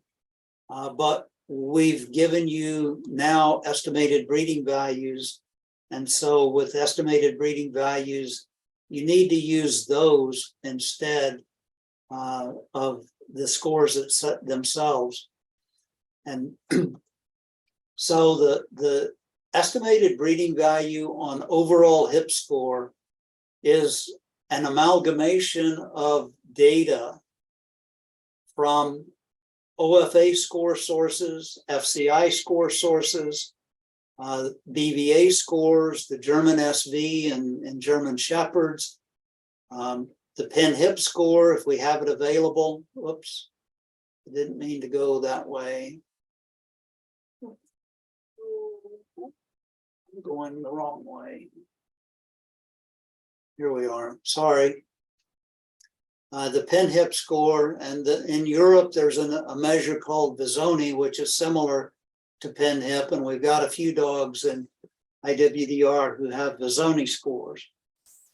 but we've given you now estimated breeding values. And so with estimated breeding values, you need to use those instead of the scores themselves. And so the estimated breeding value on overall hip score is an amalgamation of data from OFA score sources, FCI score sources, BVA scores, the German SV and German Shepherds, the Penn hip score, if we have it available. Whoops, I didn't mean to go that way. going the wrong way. Here we are, sorry. The PIN-HIP score, and in Europe, there's a measure called Visoni, which is similar to PIN-HIP, and we've got a few dogs in IWDR who have Visoni scores.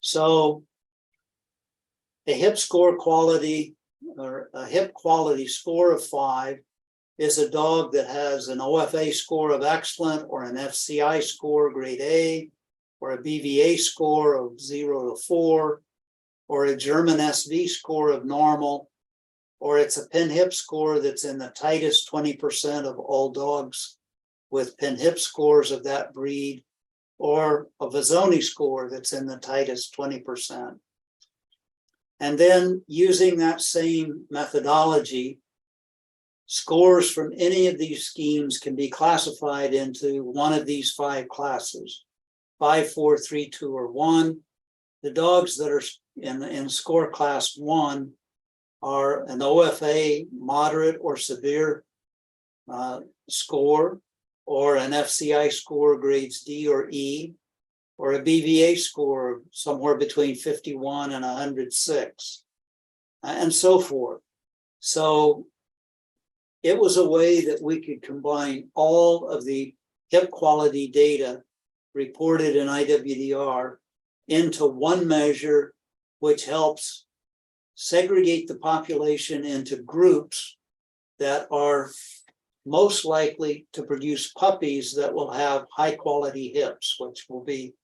So a HIP score quality, or a HIP quality score of 5 is a dog that has an OFA score of excellent, or an FCI score grade A, or a BVA score of 0 to 4, or a German SV score of normal, or it's a PIN-HIP score that's in the tightest 20% of all dogs with PIN-HIP scores of that breed, or a Visoni score that's in the tightest 20%. And then using that same methodology, scores from any of these schemes can be classified into one of these 5 classes: 5, 4, 3, 2, or 1. The dogs that are in score class 1 are an OFA moderate or severe score, or an FCI score grades D or E, or a BVA score somewhere between 51 and 106, and so forth. So it was a way that we could combine all of the HIP quality data reported in IWDR into one measure, which helps segregate the population into groups that are most likely to produce puppies that will have high quality hips, which will be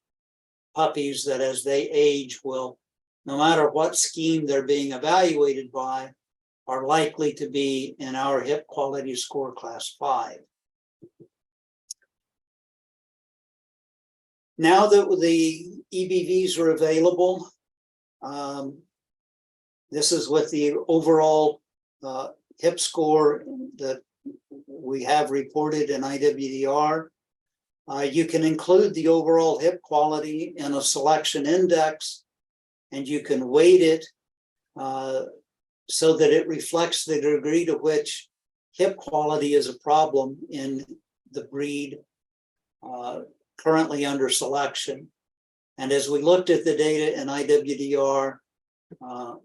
puppies that as they age will, no matter what scheme they're being evaluated by, are likely to be in our HIP quality score class 5. Now that the EBVs are available, this is with the overall HIP score that we have reported in IWDR. You can include the overall HIP quality in a selection index, and you can weight it so that it reflects the degree to which HIP quality is a problem in the breed currently under selection. And as we looked at the data in IWDR,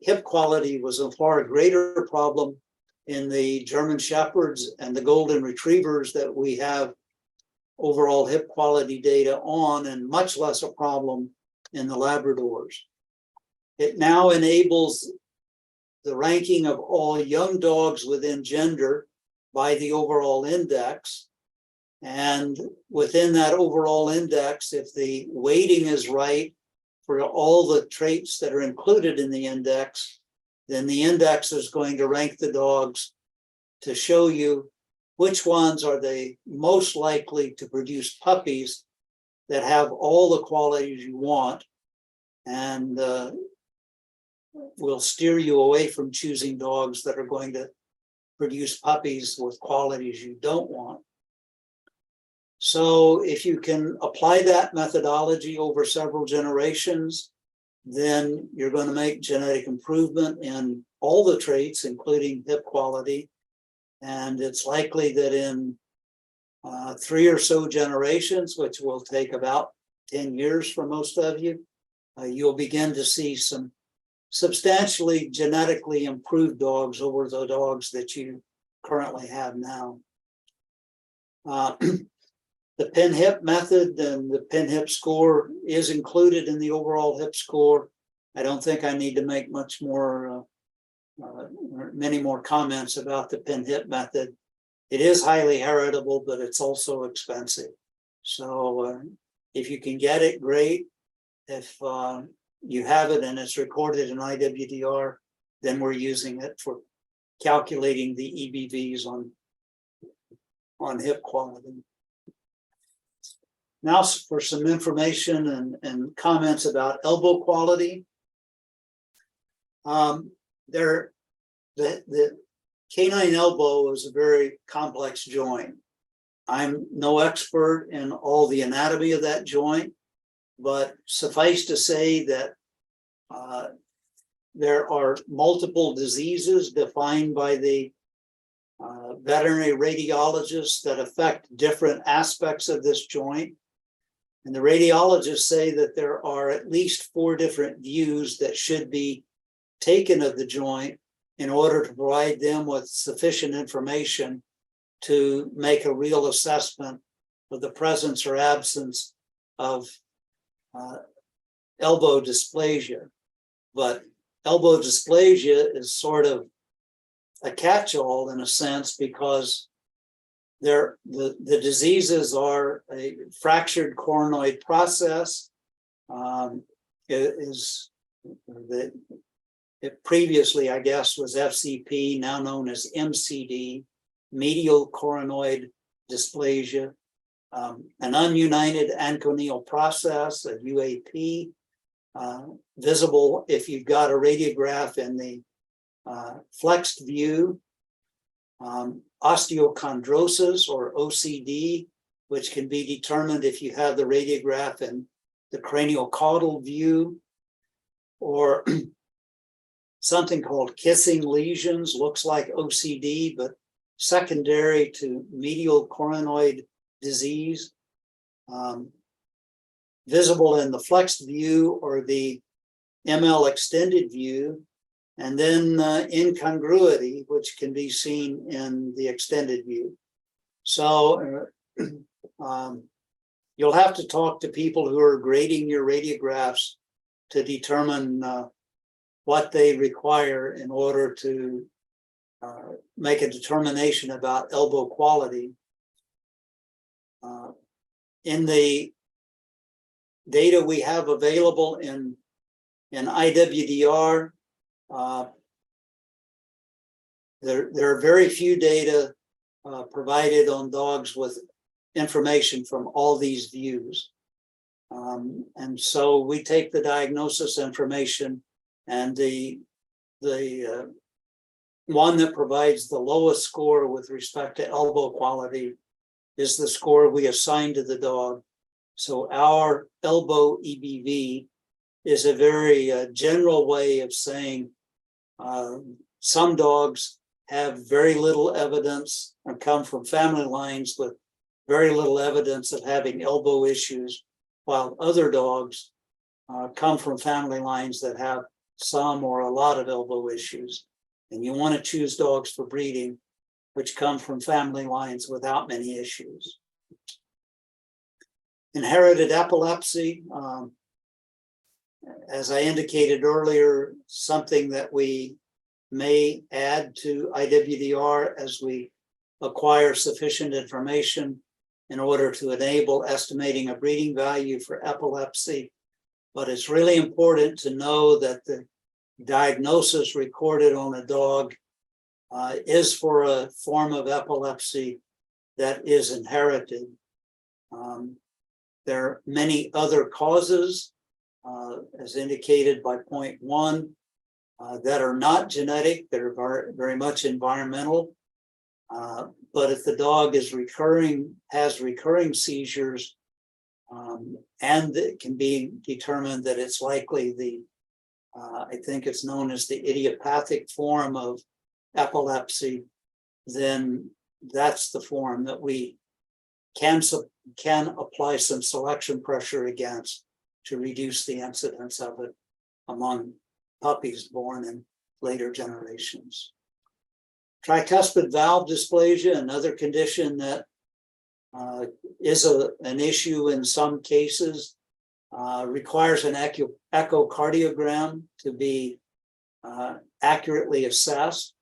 HIP quality was a far greater problem in the German Shepherds and the Golden Retrievers that we have overall HIP quality data on, and much less a problem in the Labradors. It now enables the ranking of all young dogs within gender by the overall index. And within that overall index, if the weighting is right for all the traits that are included in the index, then the index is going to rank the dogs to show you which ones are the most likely to produce puppies that have all the qualities you want, and will steer you away from choosing dogs that are going to produce puppies with qualities you don't want. So if you can apply that methodology over several generations, then you're going to make genetic improvement in all the traits, including HIP quality. And it's likely that in 3 or so generations, which will take about 10 years for most of you, you'll begin to see some substantially genetically improved dogs over the dogs that you currently have now. The PIN-HIP method and the PIN-HIP score is included in the overall HIP score. I don't think I need to make much more, many more comments about the PIN-HIP method. It is highly heritable, but it's also expensive. So if you can get it, great. If you have it and it's recorded in IWDR, then we're using it for calculating the EBVs on HIP quality. Now for some information and comments about elbow quality. The canine elbow is a very complex joint. I'm no expert in all the anatomy of that joint, but suffice to say that there are multiple diseases defined by the veterinary radiologists that affect different aspects of this joint. And the radiologists say that there are at least 4 different views that should be taken of the joint in order to provide them with sufficient information to make a real assessment of the presence or absence of elbow dysplasia. But elbow dysplasia is sort of a catch-all in a sense, because the diseases are a fractured coronoid process. It previously, I guess, was FCP, now known as MCD, medial coronoid dysplasia, an ununited anconeal process, a UAP, visible if you've got a radiograph in the flexed view, osteochondrosis or OCD, which can be determined if you have the radiograph in the cranial caudal view, or something called kissing lesions, looks like OCD, but secondary to medial coronoid disease, visible in the flexed view or the ML extended view, and then incongruity, which can be seen in the extended view. So you'll have to talk to people who are grading your radiographs to determine what they require in order to make a determination about elbow quality. In the data we have available in IWDR, there are very few data provided on dogs with information from all these views. And so we take the diagnosis information, and the one that provides the lowest score with respect to elbow quality is the score we assign to the dog. So our elbow EBV is a very general way of saying some dogs have very little evidence and come from family lines with very little evidence of having elbow issues, while other dogs come from family lines that have some or a lot of elbow issues. And you want to choose dogs for breeding which come from family lines without many issues. Inherited epilepsy, as I indicated earlier, something that we may add to IWDR as we acquire sufficient information in order to enable estimating a breeding value for epilepsy. But it's really important to know that the diagnosis recorded on a dog is for a form of epilepsy that is inherited. There are many other causes, as indicated by point 1, that are not genetic, that are very much environmental. But if the dog is has recurring seizures, and it can be determined that it's likely the, I think it's known as the idiopathic form of epilepsy, then that's the form that we can apply some selection pressure against to reduce the incidence of it among puppies born in later generations. Tricuspid valve dysplasia, another condition that is an issue in some cases, requires an echocardiogram to be accurately assessed.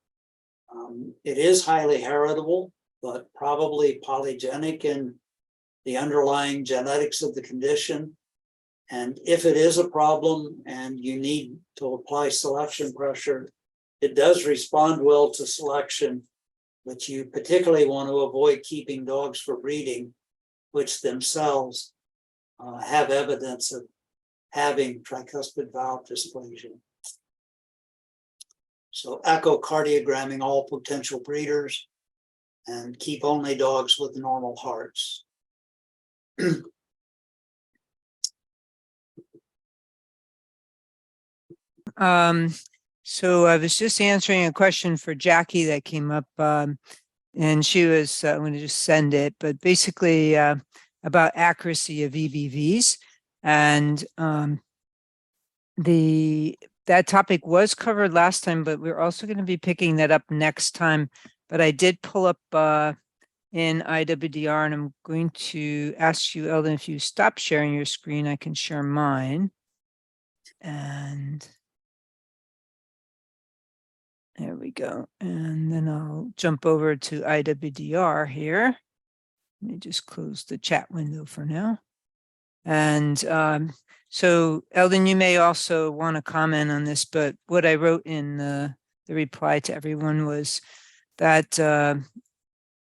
It is highly heritable, but probably polygenic in the underlying genetics of the condition. And if it is a problem and you need to apply selection pressure, it does respond well to selection, but you particularly want to avoid keeping dogs for breeding, which themselves have evidence of having tricuspid valve dysplasia. So echocardiogramming all potential breeders and keep only dogs with normal hearts. So I was just answering a question for Jackie that came up, and she was, I'm going to just send it, but basically about accuracy of EBVs. And that topic was covered last time, but we're also going to be picking that up next time. But I did pull up in IWDR, and I'm going to ask you, Eldon, if you stop sharing your screen, I can share mine. And there we go. And then I'll jump over to IWDR here. Let me just close the chat window for now. And so, Eldon, you may also want to comment on this, but what I wrote in the reply to everyone was that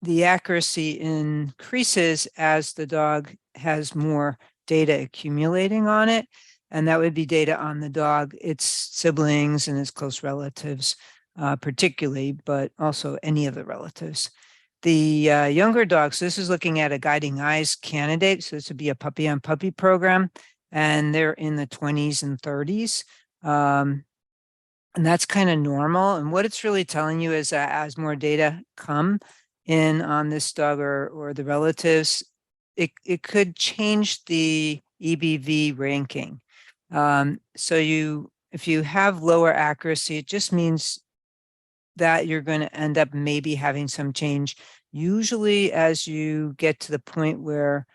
the accuracy increases as the dog has more data accumulating on it. And that would be data on the dog, its siblings and its close relatives, particularly, but also any of the relatives. The younger dogs, this is looking at a guiding eyes candidate. So this would be a puppy on puppy program, and they're in the 20s and 30s. And that's kind of normal. And what it's really telling you is that as more data come in on this dog or the relatives, it could change the EBV ranking. So if you have lower accuracy, it just means that you're going to end up maybe having some change, usually as you get to the point where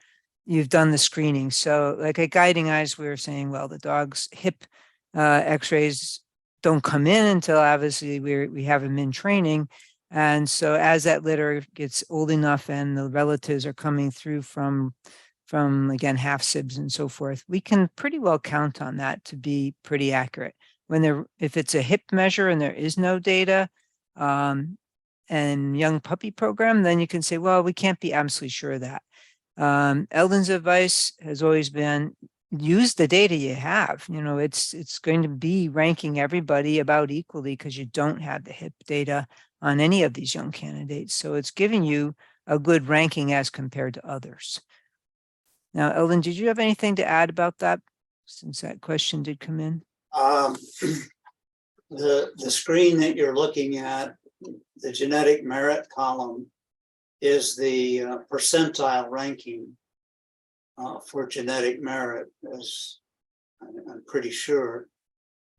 you've done the screening. So like at guiding eyes, we were saying, well, the dog's hip x-rays don't come in until obviously we have them in training. And so as that litter gets old enough and the relatives are coming through from again, half sibs and so forth, we can pretty well count on that to be pretty accurate. If it's a hip measure and there is no data, and young puppy program, then you can say, well, we can't be absolutely sure of that. Eldon's advice has always been use the data you have. You know, it's going to be ranking everybody about equally because you don't have the hip data on any of these young candidates. So it's giving you a good ranking as compared to others. Now, Eldon, did you have anything to add about that since that question did come in? The screen that you're looking at, the genetic merit column, is the percentile ranking for genetic merit, as I'm pretty sure.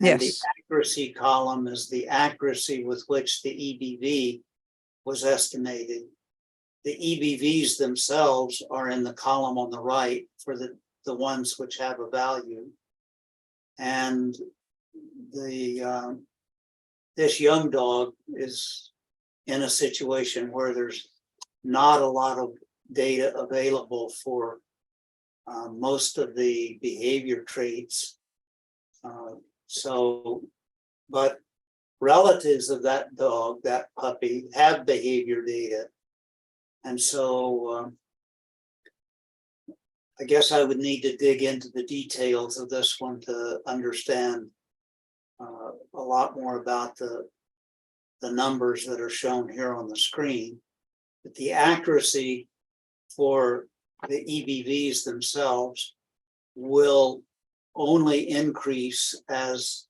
And Yes. the accuracy column is the accuracy with which the EBV was estimated. The EBVs themselves are in the column on the right for the ones which have a value. And this young dog is in a situation where there's not a lot of data available for most of the behavior traits. But relatives of that dog, that puppy, have behavior data. And so I guess I would need to dig into the details of this one to understand a lot more about the numbers that are shown here on the screen. But the accuracy for the EBVs themselves will only increase as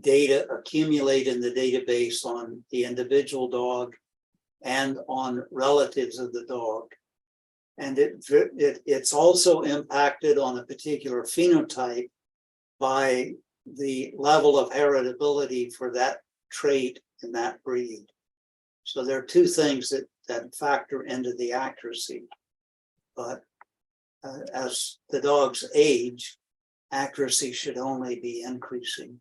data accumulate in the database on the individual dog and on relatives of the dog. And it's also impacted on a particular phenotype by the level of heritability for that trait in that breed. So there are two things that factor into the accuracy. But as the dogs age, accuracy should only be increasing.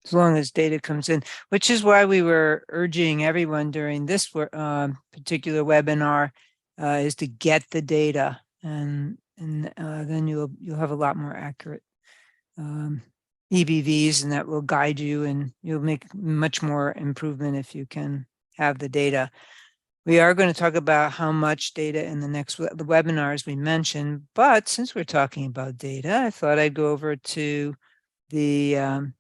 As long as data comes in, which is why we were urging everyone during this particular webinar is to get the data, and then you'll have a lot more accurate EBVs, and that will guide you, and you'll make much more improvement if you can have the data. We are going to talk about how much data in the next webinars we mentioned, but since we're talking about data, I thought I'd go over to the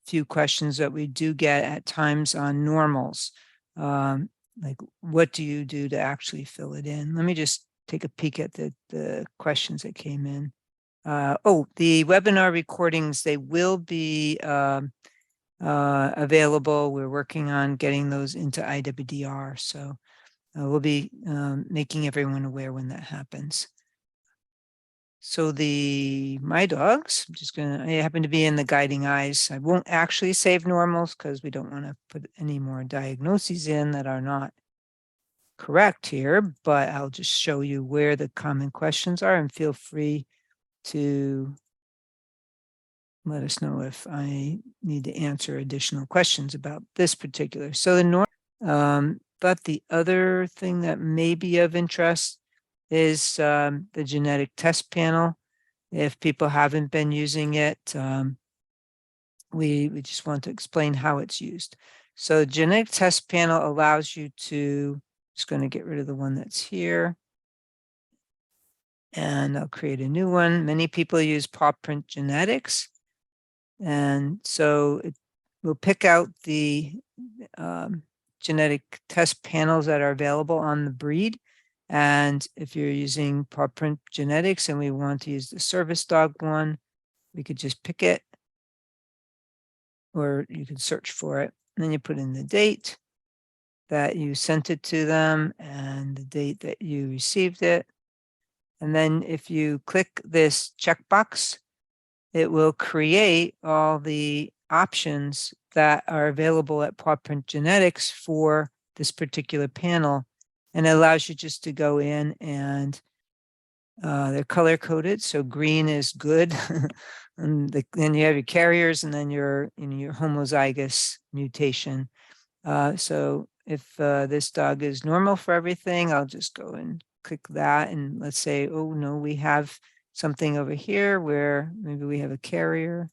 few questions that we do get at times on normals. Like, what do you do to actually fill it in? Let me just take a peek at the questions that came in. The webinar recordings, they will be available. We're working on getting those into IWDR. So We'll be making everyone aware when that happens. So my dogs, I happen to be in the guiding eyes. I won't actually save normals because we don't want to put any more diagnoses in that are not correct here, but I'll just show you where the common questions are, and feel free to let us know if I need to answer additional questions about this particular. So but the other thing that may be of interest is the genetic test panel. If people haven't been using it, we just want to explain how it's used. So genetic test panel allows you to, just going to get rid of the one that's here. And I'll create a new one. Many people use paw print genetics. And so it will pick out the genetic test panels that are available on the breed. And if you're using paw print genetics and we want to use the service dog one, we could just pick it, or you can search for it. And then you put in the date that you sent it to them and the date that you received it. And then if you click this checkbox, it will create all the options that are available at Paw Print Genetics for this particular panel. And it allows you just to go in and they're color coded. So green is good. And then you have your carriers and then your homozygous mutation. So if this dog is normal for everything, I'll just go and click that. And let's say, oh no, we have something over here where maybe we have a carrier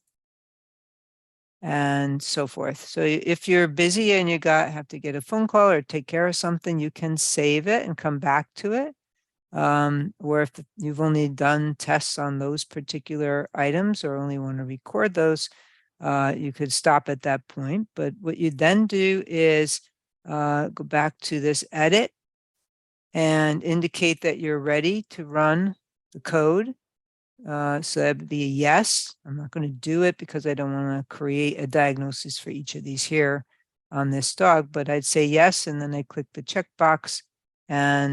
and so forth. So if you're busy and you have to get a phone call or take care of something, you can save it and come back to it. Or if you've only done tests on those particular items or only want to record those, you could stop at that point. But what you then do is go back to this edit and indicate that you're ready to run the code. So that would be a yes. I'm not going to do it because I don't want to create a diagnosis for each of these here on this dog, but I'd say yes, and then I click the checkbox and